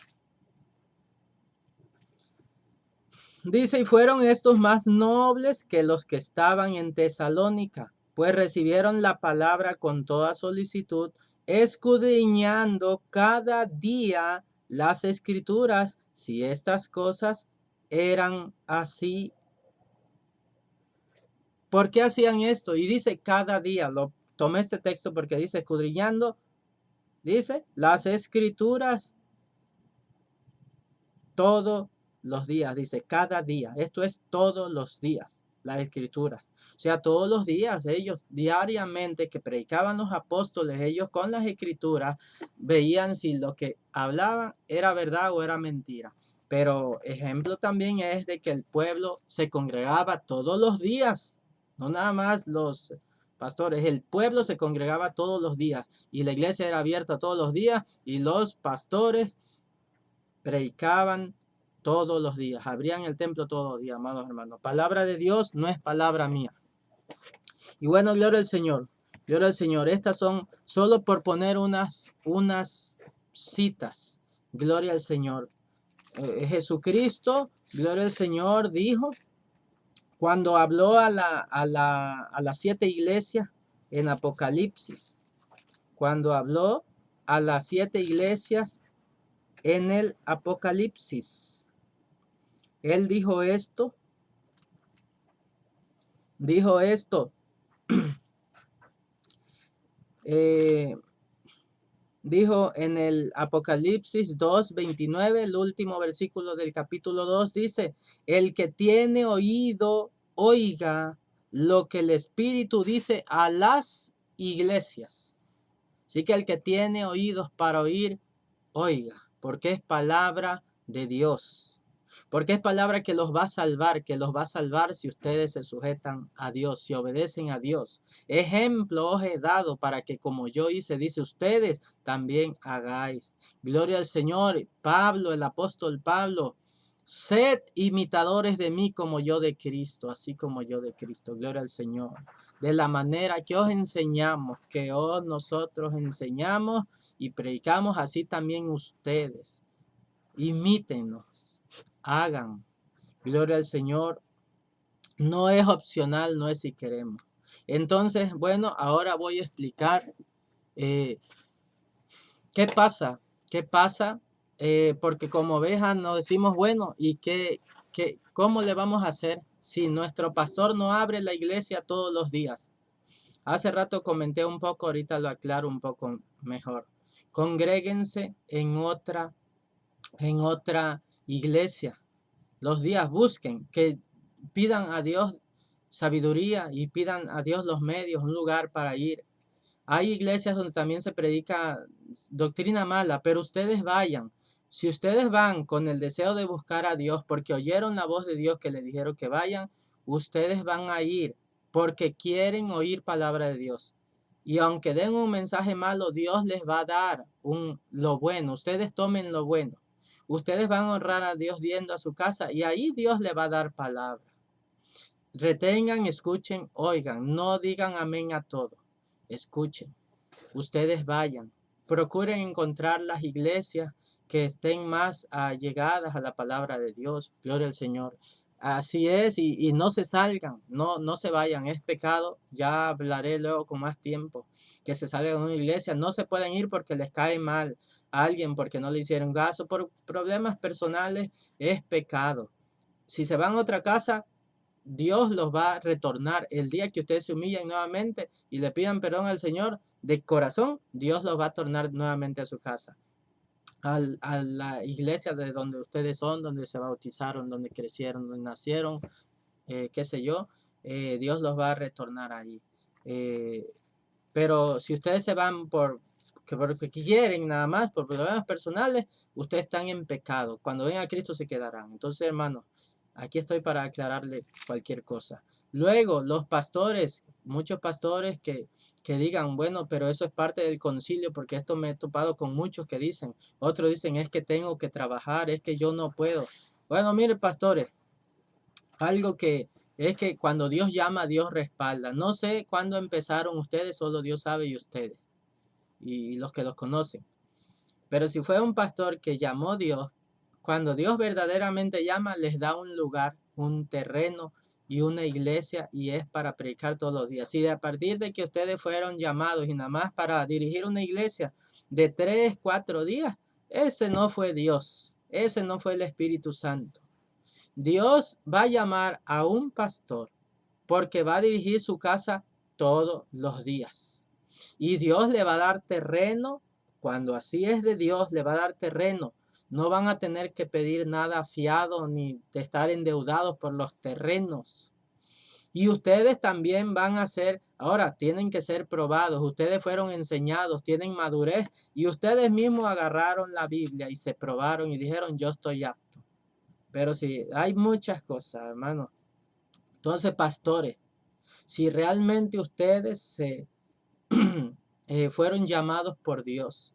Dice, y fueron estos más nobles que los que estaban en Tesalónica, pues recibieron la palabra con toda solicitud, escudriñando cada día las escrituras, si estas cosas eran así. ¿Por qué hacían esto? Y dice cada día, tomé este texto porque dice escudriñando, dice las escrituras todos los días, dice cada día, esto es todos los días. las escrituras. O sea, todos los días ellos diariamente que predicaban los apóstoles, ellos con las escrituras veían si lo que hablaban era verdad o era mentira. Pero ejemplo también es de que el pueblo se congregaba todos los días, no nada más los pastores, el pueblo se congregaba todos los días y la iglesia era abierta todos los días y los pastores predicaban todos los días, abrían el templo todos los días, amados hermanos. Palabra de Dios no es palabra mía. Y bueno, gloria al Señor, gloria al Señor. Estas son solo por poner unas citas. Gloria al Señor. Jesucristo, gloria al Señor, dijo, cuando habló a las 7 iglesias en Apocalipsis, cuando habló a las 7 iglesias en el Apocalipsis, él dijo esto, dijo en el Apocalipsis 2:29, el último versículo del capítulo 2, dice, el que tiene oído, oiga lo que el Espíritu dice a las iglesias. Así que el que tiene oídos para oír, oiga, porque es palabra de Dios. Porque es palabra que los va a salvar si ustedes se sujetan a Dios, si obedecen a Dios. Ejemplo os he dado para que como yo hice, dice ustedes, también hagáis. Gloria al Señor. Pablo, el apóstol Pablo, sed imitadores de mí como yo de Cristo, así como yo de Cristo. Gloria al Señor. De la manera que os enseñamos, que nosotros enseñamos y predicamos, así también ustedes. Imítenos, hagan. Gloria al Señor. No es opcional, no es si queremos. Entonces, bueno, ahora voy a explicar ¿qué pasa? ¿Qué pasa? Porque como ovejas nos decimos, bueno, ¿y cómo le vamos a hacer si nuestro pastor no abre la iglesia todos los días? Hace rato comenté un poco, ahorita lo aclaro un poco mejor. Congréguense en otra iglesia. Los días busquen, que pidan a Dios sabiduría y pidan a Dios los medios, un lugar para ir. Hay iglesias donde también se predica doctrina mala, pero ustedes vayan. Si ustedes van con el deseo de buscar a Dios, porque oyeron la voz de Dios que les dijeron que vayan, ustedes van a ir porque quieren oír palabra de Dios. Y aunque den un mensaje malo, Dios les va a dar lo bueno. Ustedes tomen lo bueno. Ustedes van a honrar a Dios yendo a su casa y ahí Dios le va a dar palabra. Retengan, escuchen, oigan, no digan amén a todo. Escuchen, ustedes vayan, procuren encontrar las iglesias que estén más allegadas a la palabra de Dios. Gloria al Señor. Así es, y no se salgan, no se vayan, es pecado. Ya hablaré luego con más tiempo. Que se salgan de una iglesia, no se pueden ir porque les cae mal a alguien, porque no le hicieron caso, por problemas personales, es pecado. Si se van a otra casa, Dios los va a retornar. El día que ustedes se humillen nuevamente y le pidan perdón al Señor de corazón, Dios los va a tornar nuevamente a su casa. A la iglesia de donde ustedes son, donde se bautizaron, donde crecieron, donde nacieron, qué sé yo, Dios los va a retornar ahí. Pero si ustedes se van porque quieren nada más, por problemas personales, ustedes están en pecado. Cuando venga a Cristo se quedarán. Entonces, hermanos, aquí estoy para aclararle cualquier cosa. Luego, los pastores, muchos pastores que digan, bueno, pero eso es parte del concilio, porque esto me he topado con muchos que dicen, otros dicen, es que tengo que trabajar, es que yo no puedo. Bueno, mire, pastores, algo que es que cuando Dios llama, Dios respalda. No sé cuándo empezaron ustedes, solo Dios sabe y ustedes, y los que los conocen. Pero si fue un pastor que llamó a Dios, cuando Dios verdaderamente llama, les da un lugar, un terreno y una iglesia y es para predicar todos los días. Si a partir de que ustedes fueron llamados y nada más para dirigir una iglesia de 3, 4 días, ese no fue Dios, ese no fue el Espíritu Santo. Dios va a llamar a un pastor porque va a dirigir su casa todos los días. Y Dios le va a dar terreno. Cuando así es de Dios, le va a dar terreno. No van a tener que pedir nada fiado ni de estar endeudados por los terrenos. Y ustedes también van a ser, ahora tienen que ser probados. Ustedes fueron enseñados, tienen madurez y ustedes mismos agarraron la Biblia y se probaron y dijeron, yo estoy apto. Pero sí, hay muchas cosas, hermano. Entonces, pastores, si realmente ustedes fueron llamados por Dios,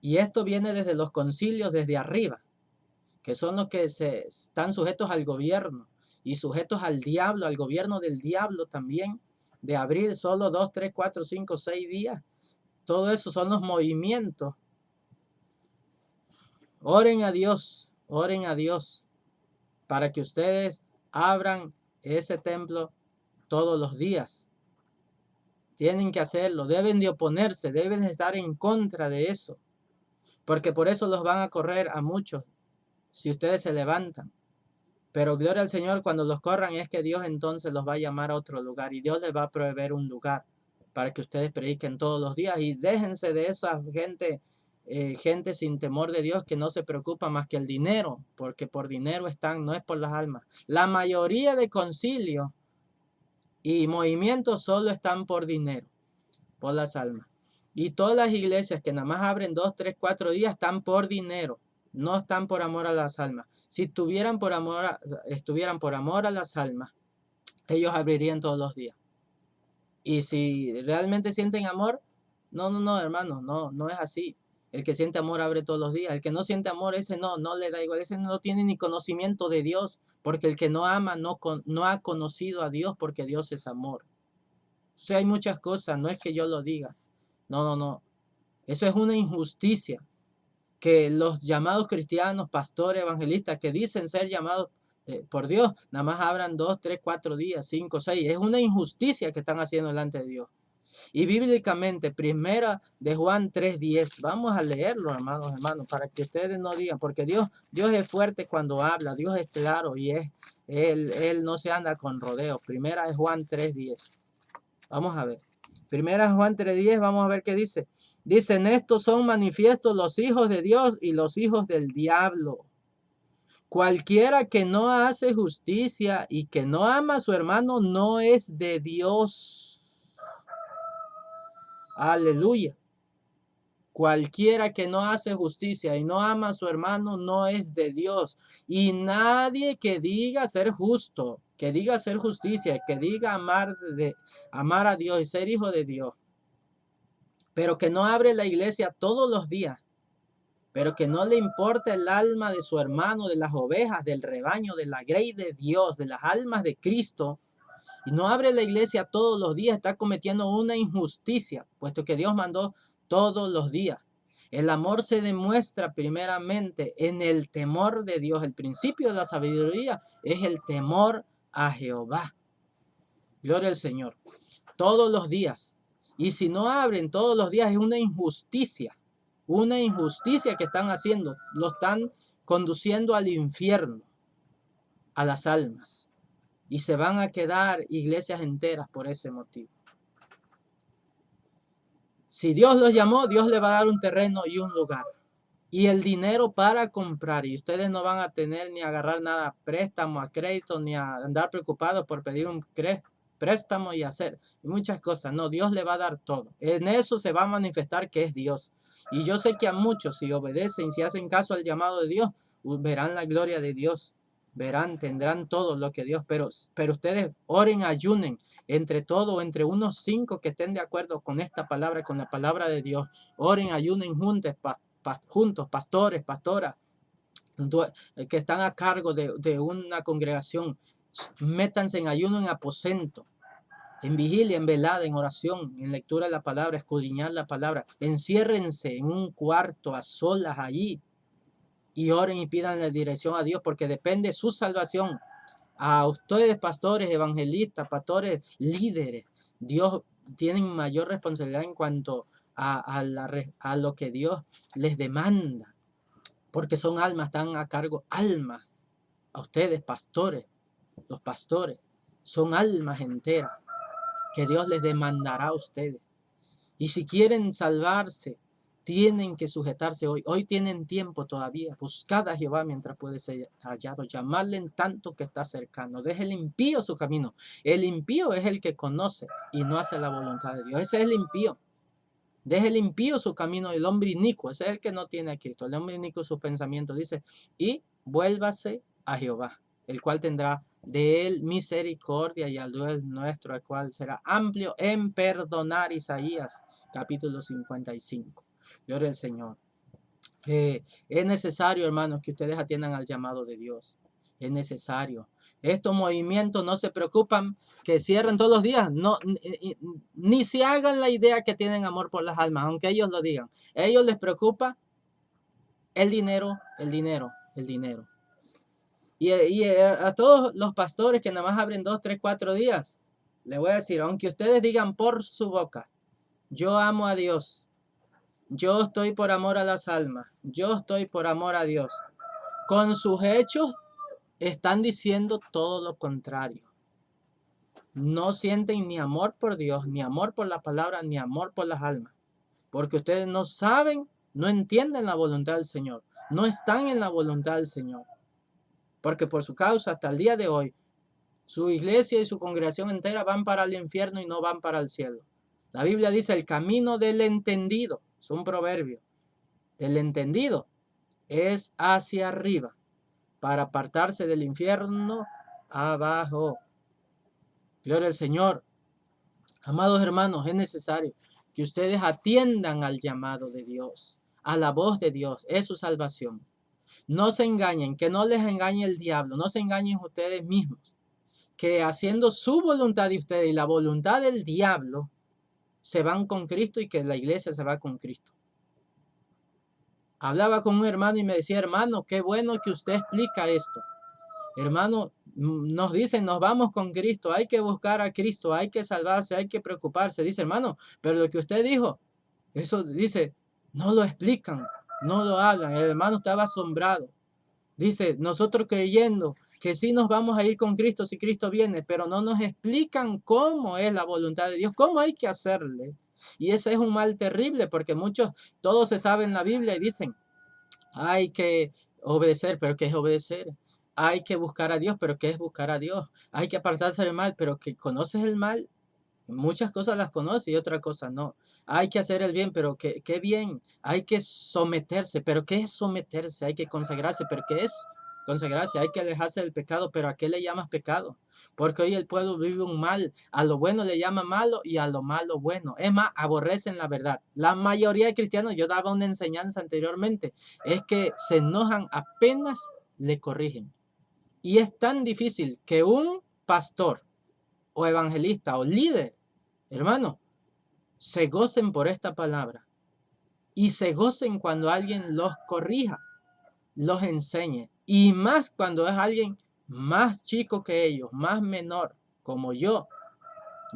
y esto viene desde los concilios, desde arriba, que son los que están sujetos al gobierno y sujetos al diablo, al gobierno del diablo también, de abrir solo 2, 3, 4, 5, 6 días. Todo eso son los movimientos. Oren a Dios para que ustedes abran ese templo todos los días. Tienen que hacerlo, deben de oponerse, deben de estar en contra de eso, porque por eso los van a correr a muchos si ustedes se levantan. Pero gloria al Señor, cuando los corran es que Dios entonces los va a llamar a otro lugar y Dios les va a proveer un lugar para que ustedes prediquen todos los días y déjense de esa gente sin temor de Dios que no se preocupa más que el dinero, porque por dinero están, no es por las almas. La mayoría de concilios y movimientos solo están por dinero, por las almas. Y todas las iglesias que nada más abren 2, 3, 4 días están por dinero. No están por amor a las almas. Si estuvieran por amor a las almas, ellos abrirían todos los días. Y si realmente sienten amor, no, hermano, no es así. El que siente amor abre todos los días. El que no siente amor, ese no le da igual. Ese no tiene ni conocimiento de Dios, porque el que no ama no ha conocido a Dios, porque Dios es amor. O sea, hay muchas cosas, no es que yo lo diga. No. Eso es una injusticia. Que los llamados cristianos, pastores, evangelistas, que dicen ser llamados por Dios, nada más abran 2, 3, 4 días, 5, 6. Es una injusticia que están haciendo delante de Dios. Y bíblicamente, primera de Juan 3:10. Vamos a leerlo, hermanos, para que ustedes no digan, porque Dios es fuerte cuando habla, Dios es claro y Él no se anda con rodeos. Primera de Juan 3:10. Vamos a ver. Primera de Juan 3:10, vamos a ver qué dice. Dicen, estos son manifiestos los hijos de Dios y los hijos del diablo. Cualquiera que no hace justicia y que no ama a su hermano no es de Dios. Aleluya. Cualquiera que no hace justicia y no ama a su hermano no es de Dios. Y nadie que diga ser justo, que diga hacer justicia, que diga amar a Dios y ser hijo de Dios, pero que no abre la iglesia todos los días, pero que no le importa el alma de su hermano, de las ovejas, del rebaño, de la grey de Dios, de las almas de Cristo, y no abre la iglesia todos los días, está cometiendo una injusticia, puesto que Dios mandó todos los días. El amor se demuestra primeramente en el temor de Dios. El principio de la sabiduría es el temor a Jehová. Gloria al Señor. Todos los días. Y si no abren todos los días es una injusticia que están haciendo. Lo están conduciendo al infierno, a las almas. Y se van a quedar iglesias enteras por ese motivo. Si Dios los llamó, Dios le va a dar un terreno y un lugar. Y el dinero para comprar. Y ustedes no van a tener ni agarrar nada a préstamo, a crédito, ni a andar preocupados por pedir un préstamo y hacer muchas cosas. No, Dios le va a dar todo. En eso se va a manifestar que es Dios. Y yo sé que a muchos, si obedecen, si hacen caso al llamado de Dios, verán la gloria de Dios. Tendrán todo lo que Dios, pero ustedes oren, ayunen, entre todo, entre unos 5 que estén de acuerdo con esta palabra, con la palabra de Dios. Oren, ayunen juntos, pastores, pastoras, que están a cargo de una congregación. Métanse en ayuno, en aposento, en vigilia, en velada, en oración, en lectura de la palabra, escudriñar la palabra. Enciérrense en un cuarto a solas allí y oren y pidan la dirección a Dios, porque depende su salvación. A ustedes, pastores, evangelistas, pastores, líderes, Dios tiene mayor responsabilidad en cuanto a lo que Dios les demanda, porque son almas, están a cargo almas. A ustedes, pastores, los pastores, son almas enteras que Dios les demandará a ustedes. Y si quieren salvarse, tienen que sujetarse hoy. Hoy tienen tiempo todavía. Buscad a Jehová mientras puede ser hallado. Llamadle en tanto que está cercano. Deje el impío su camino. El impío es el que conoce y no hace la voluntad de Dios. Ese es el impío. Deje el impío su camino. El hombre inicuo. Ese es el que no tiene a Cristo. El hombre inicuo su pensamiento. Dice, y vuélvase a Jehová, el cual tendrá de él misericordia, y al Dios nuestro, el cual será amplio en perdonar. Isaías capítulo 55. Gloria al Señor. Es necesario, hermanos, que ustedes atiendan al llamado de Dios. Es necesario. Estos movimientos no se preocupan que cierren todos los días. No, ni se hagan la idea que tienen amor por las almas, aunque ellos lo digan. A ellos les preocupa el dinero, el dinero, el dinero. Y a todos los pastores que nada más abren 2, 3, 4 días, les voy a decir, aunque ustedes digan por su boca, yo amo a Dios, yo estoy por amor a las almas, yo estoy por amor a Dios, con sus hechos están diciendo todo lo contrario. No sienten ni amor por Dios, ni amor por la palabra, ni amor por las almas, porque ustedes no saben, no entienden la voluntad del Señor, no están en la voluntad del Señor. Porque por su causa, hasta el día de hoy, su iglesia y su congregación entera van para el infierno y no van para el cielo. La Biblia dice, el camino del entendido, es un proverbio, el entendido es hacia arriba, para apartarse del infierno abajo. Gloria al Señor. Amados hermanos, es necesario que ustedes atiendan al llamado de Dios, a la voz de Dios, es su salvación. No se engañen, que no les engañe el diablo, no se engañen ustedes mismos, que haciendo su voluntad de ustedes y la voluntad del diablo, se van con Cristo y que la iglesia se va con Cristo. Hablaba con un hermano y me decía, hermano, qué bueno que usted explica esto. Hermano, nos dicen, nos vamos con Cristo, hay que buscar a Cristo, hay que salvarse, hay que preocuparse. Dice, hermano, pero lo que usted dijo, eso dice, no lo explican, no lo hablan. El hermano estaba asombrado. Dice, nosotros creyendo que sí nos vamos a ir con Cristo si Cristo viene, pero no nos explican cómo es la voluntad de Dios, cómo hay que hacerle. Y ese es un mal terrible porque muchos, todos se saben la Biblia y dicen, hay que obedecer, pero ¿qué es obedecer? Hay que buscar a Dios, pero ¿qué es buscar a Dios? Hay que apartarse del mal, pero ¿que conoces el mal? Muchas cosas las conoce y otras cosas no. Hay que hacer el bien, pero ¿qué bien? Hay que someterse, pero ¿qué es someterse? Hay que consagrarse, pero ¿qué es consagrarse? Hay que alejarse del pecado, pero ¿a qué le llamas pecado? Porque hoy el pueblo vive un mal. A lo bueno le llama malo y a lo malo bueno. Es más, aborrecen la verdad. La mayoría de cristianos, yo daba una enseñanza anteriormente, es que se enojan apenas le corrigen. Y es tan difícil que un pastor o evangelista o líder, hermano, se gocen por esta palabra y se gocen cuando alguien los corrija, los enseñe, y más cuando es alguien más chico que ellos, más menor, como yo.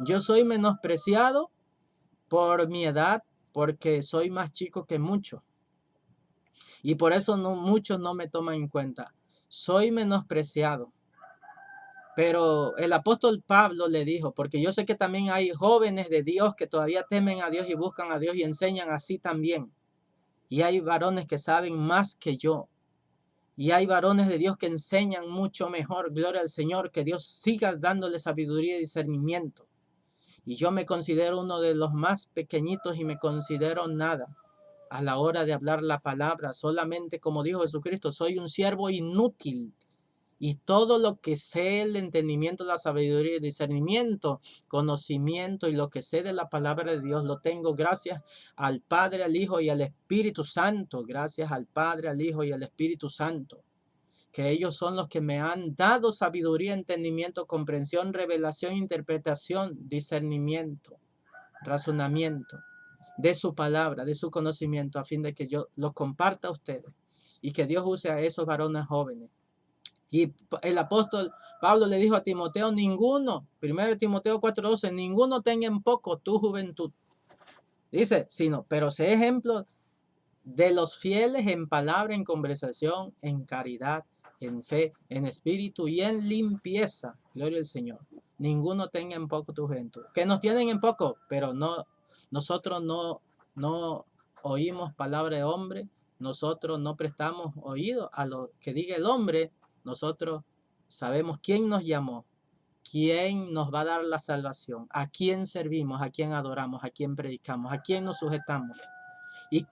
Yo soy menospreciado por mi edad porque soy más chico que muchos y por eso muchos no me toman en cuenta. Soy menospreciado. Pero el apóstol Pablo le dijo, porque yo sé que también hay jóvenes de Dios que todavía temen a Dios y buscan a Dios y enseñan así también. Y hay varones que saben más que yo. Y hay varones de Dios que enseñan mucho mejor. Gloria al Señor, que Dios siga dándole sabiduría y discernimiento. Y yo me considero uno de los más pequeñitos y me considero nada a la hora de hablar la palabra. Solamente, como dijo Jesucristo, soy un siervo inútil. Y todo lo que sé, el entendimiento, la sabiduría, el discernimiento, conocimiento y lo que sé de la palabra de Dios, lo tengo gracias al Padre, al Hijo y al Espíritu Santo. Gracias al Padre, al Hijo y al Espíritu Santo. Que ellos son los que me han dado sabiduría, entendimiento, comprensión, revelación, interpretación, discernimiento, razonamiento de su palabra, de su conocimiento, a fin de que yo lo comparta a ustedes y que Dios use a esos varones jóvenes. Y el apóstol Pablo le dijo a Timoteo, ninguno, 1 Timoteo 4:12, ninguno tenga en poco tu juventud. Dice, sino, pero sé ejemplo de los fieles en palabra, en conversación, en caridad, en fe, en espíritu y en limpieza. Gloria al Señor. Ninguno tenga en poco tu juventud. Que nos tienen en poco, pero no, nosotros no oímos palabra de hombre, nosotros no prestamos oído a lo que diga el hombre. Nosotros sabemos quién nos llamó, quién nos va a dar la salvación, a quién servimos, a quién adoramos, a quién predicamos, a quién nos sujetamos.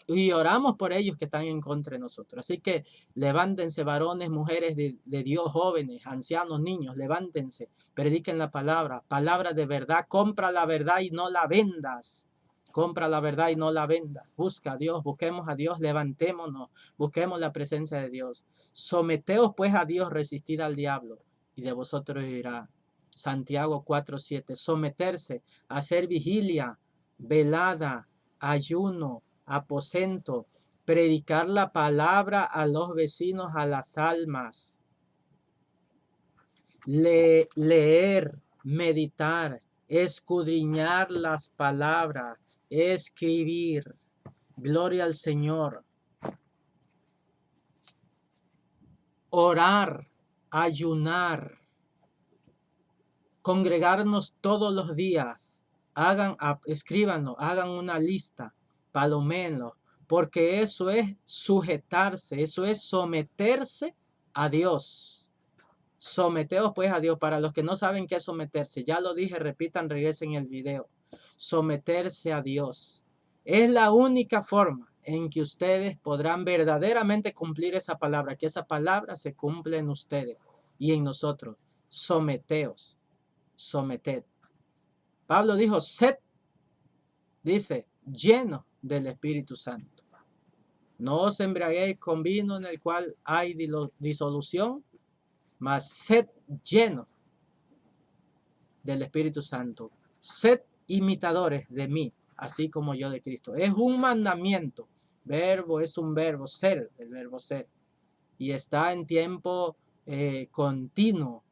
Y oramos por ellos que están en contra de nosotros. Así que levántense, varones, mujeres de Dios, jóvenes, ancianos, niños, levántense, prediquen la palabra, palabra de verdad, compra la verdad y no la vendas. Compra la verdad y no la vendas. Busca a Dios, busquemos a Dios, levantémonos, busquemos la presencia de Dios. Someteos pues a Dios, resistid al diablo y de vosotros irá. Santiago 4:7. Someterse, hacer vigilia, velada, ayuno, aposento, predicar la palabra a los vecinos, a las almas, leer, meditar, escudriñar las palabras, escribir. Gloria al Señor. Orar, ayunar, congregarnos todos los días. Escríbanos, hagan una lista, paloméenlo, porque eso es sujetarse, eso es someterse a Dios. Someteos pues a Dios. Para los que no saben qué es someterse, ya lo dije, repitan, regresen el video. Someterse a Dios es la única forma en que ustedes podrán verdaderamente cumplir esa palabra, que esa palabra se cumple en ustedes y en nosotros. Someteos, someted. Pablo dijo, sed, dice, lleno del Espíritu Santo. No os embriaguéis con vino en el cual hay disolución, mas sed lleno del Espíritu Santo. Sed imitadores de mí, así como yo de Cristo. Es un mandamiento. Verbo es un verbo, ser, el verbo ser. Y está en tiempo continuo.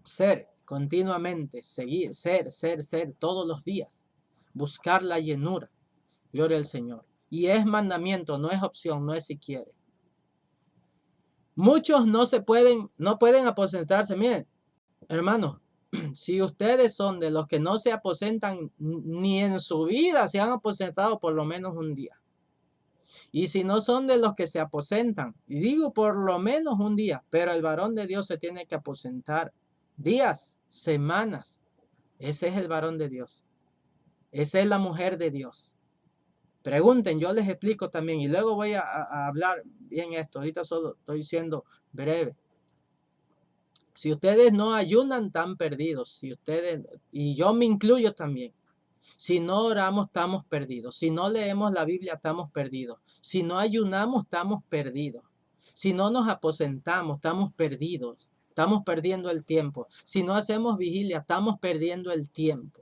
Ser, continuamente, seguir, ser, todos los días. Buscar la llenura. Gloria al Señor. Y es mandamiento, no es opción, no es si quiere. Muchos no pueden aposentarse. Miren, hermanos, si ustedes son de los que no se aposentan ni en su vida, se han aposentado por lo menos un día. Y si no son de los que se aposentan, y digo por lo menos un día, pero el varón de Dios se tiene que aposentar días, semanas. Ese es el varón de Dios. Esa es la mujer de Dios. Pregunten, yo les explico también y luego voy a hablar bien esto. Ahorita solo estoy siendo breve. Si ustedes no ayunan, están perdidos. Si ustedes, y yo me incluyo también. Si no oramos, estamos perdidos. Si no leemos la Biblia, estamos perdidos. Si no ayunamos, estamos perdidos. Si no nos aposentamos, estamos perdidos. Estamos perdiendo el tiempo. Si no hacemos vigilia, estamos perdiendo el tiempo.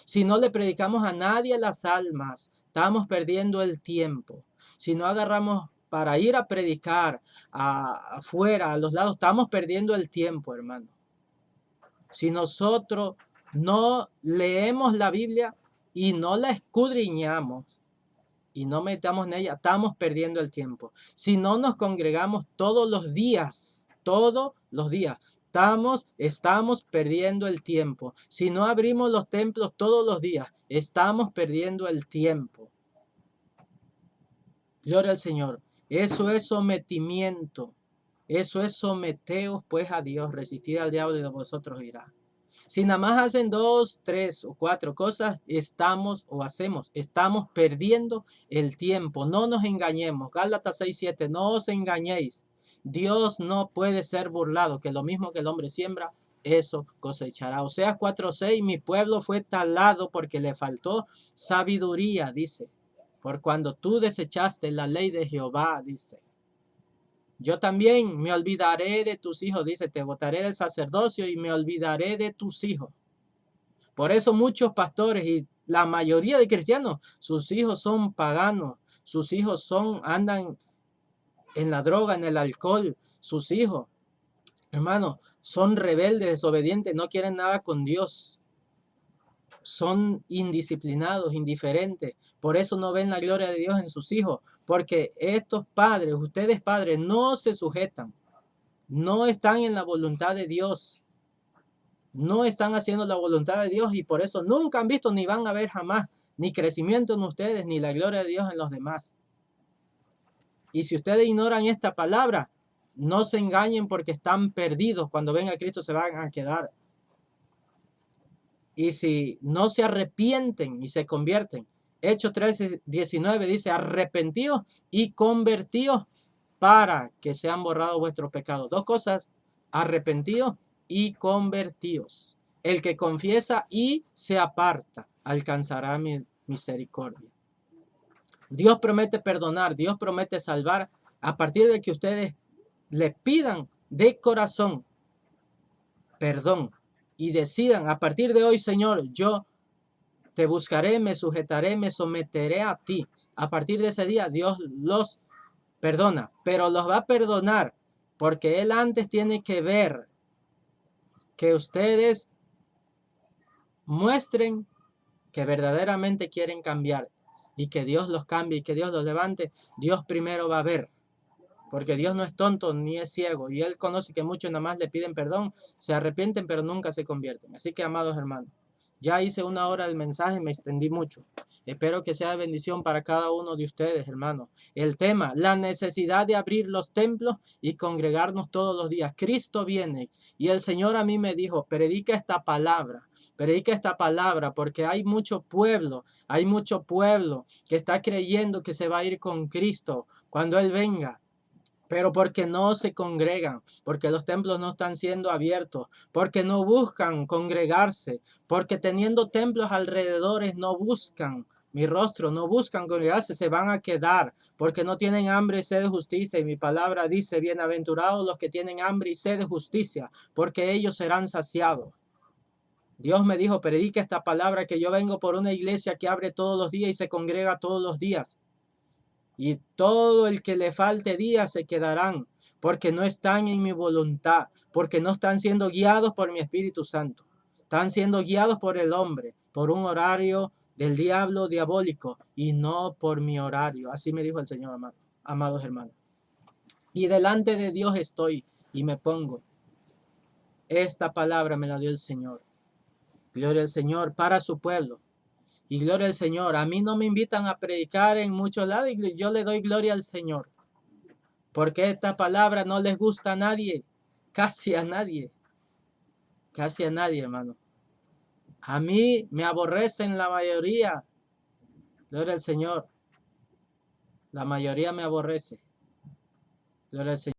Si no le predicamos a nadie las almas, estamos perdiendo el tiempo. Si no agarramos para ir a predicar afuera, a los lados, estamos perdiendo el tiempo, hermano. Si nosotros no leemos la Biblia y no la escudriñamos y no metamos en ella, estamos perdiendo el tiempo. Si no nos congregamos todos los días, estamos perdiendo el tiempo. Si no abrimos los templos todos los días, estamos perdiendo el tiempo. Gloria al Señor. Eso es sometimiento. Eso es someteos pues a Dios, resistid al diablo y de vosotros irá. Si nada más hacen 2, 3 o 4 cosas, estamos perdiendo el tiempo. No nos engañemos. Gálatas 6:7, no os engañéis. Dios no puede ser burlado, que lo mismo que el hombre siembra, eso cosechará. Oseas 4:6, mi pueblo fue talado porque le faltó sabiduría, dice. Por cuando tú desechaste la ley de Jehová, dice. Yo también me olvidaré de tus hijos, dice, te botaré del sacerdocio y me olvidaré de tus hijos. Por eso muchos pastores y la mayoría de cristianos, sus hijos son paganos, sus hijos andan en la droga, en el alcohol, sus hijos, hermanos, son rebeldes, desobedientes, no quieren nada con Dios. Son indisciplinados, indiferentes. Por eso no ven la gloria de Dios en sus hijos. Porque estos padres, ustedes padres, no se sujetan. No están en la voluntad de Dios. No están haciendo la voluntad de Dios y por eso nunca han visto ni van a ver jamás ni crecimiento en ustedes, ni la gloria de Dios en los demás. Y si ustedes ignoran esta palabra, no se engañen porque están perdidos. Cuando venga Cristo se van a quedar. Y si no se arrepienten y se convierten, Hechos 13:19 dice, arrepentíos y convertíos para que sean borrados vuestros pecados. Dos cosas, arrepentíos y convertíos. El que confiesa y se aparta alcanzará mi misericordia. Dios promete perdonar, Dios promete salvar a partir de que ustedes le pidan de corazón perdón y decidan a partir de hoy, Señor, yo te buscaré, me sujetaré, me someteré a ti. A partir de ese día, Dios los perdona, pero los va a perdonar porque Él antes tiene que ver que ustedes muestren que verdaderamente quieren cambiar y que Dios los cambie y que Dios los levante. Dios primero va a ver, porque Dios no es tonto ni es ciego y Él conoce que muchos nada más le piden perdón, se arrepienten pero nunca se convierten. Así que, amados hermanos, ya hice 1 hora del mensaje, me extendí mucho. Espero que sea de bendición para cada uno de ustedes, hermanos. El tema, la necesidad de abrir los templos y congregarnos todos los días. Cristo viene y el Señor a mí me dijo, predica esta palabra porque hay mucho pueblo que está creyendo que se va a ir con Cristo cuando Él venga. Pero porque no se congregan, porque los templos no están siendo abiertos, porque no buscan congregarse, porque teniendo templos alrededores no buscan mi rostro, no buscan congregarse, se van a quedar, porque no tienen hambre y sed de justicia. Y mi palabra dice, bienaventurados los que tienen hambre y sed de justicia, porque ellos serán saciados. Dios me dijo, predica esta palabra que yo vengo por una iglesia que abre todos los días y se congrega todos los días. Y todo el que le falte días se quedarán, porque no están en mi voluntad, porque no están siendo guiados por mi Espíritu Santo. Están siendo guiados por el hombre, por un horario del diablo diabólico y no por mi horario. Así me dijo el Señor, amados hermanos. Y delante de Dios estoy y me pongo. Esta palabra me la dio el Señor. Gloria al Señor para su pueblo. Y gloria al Señor. A mí no me invitan a predicar en muchos lados y yo le doy gloria al Señor. Porque esta palabra no les gusta a nadie. Casi a nadie. Casi a nadie, hermano. A mí me aborrecen la mayoría. Gloria al Señor. La mayoría me aborrece. Gloria al Señor.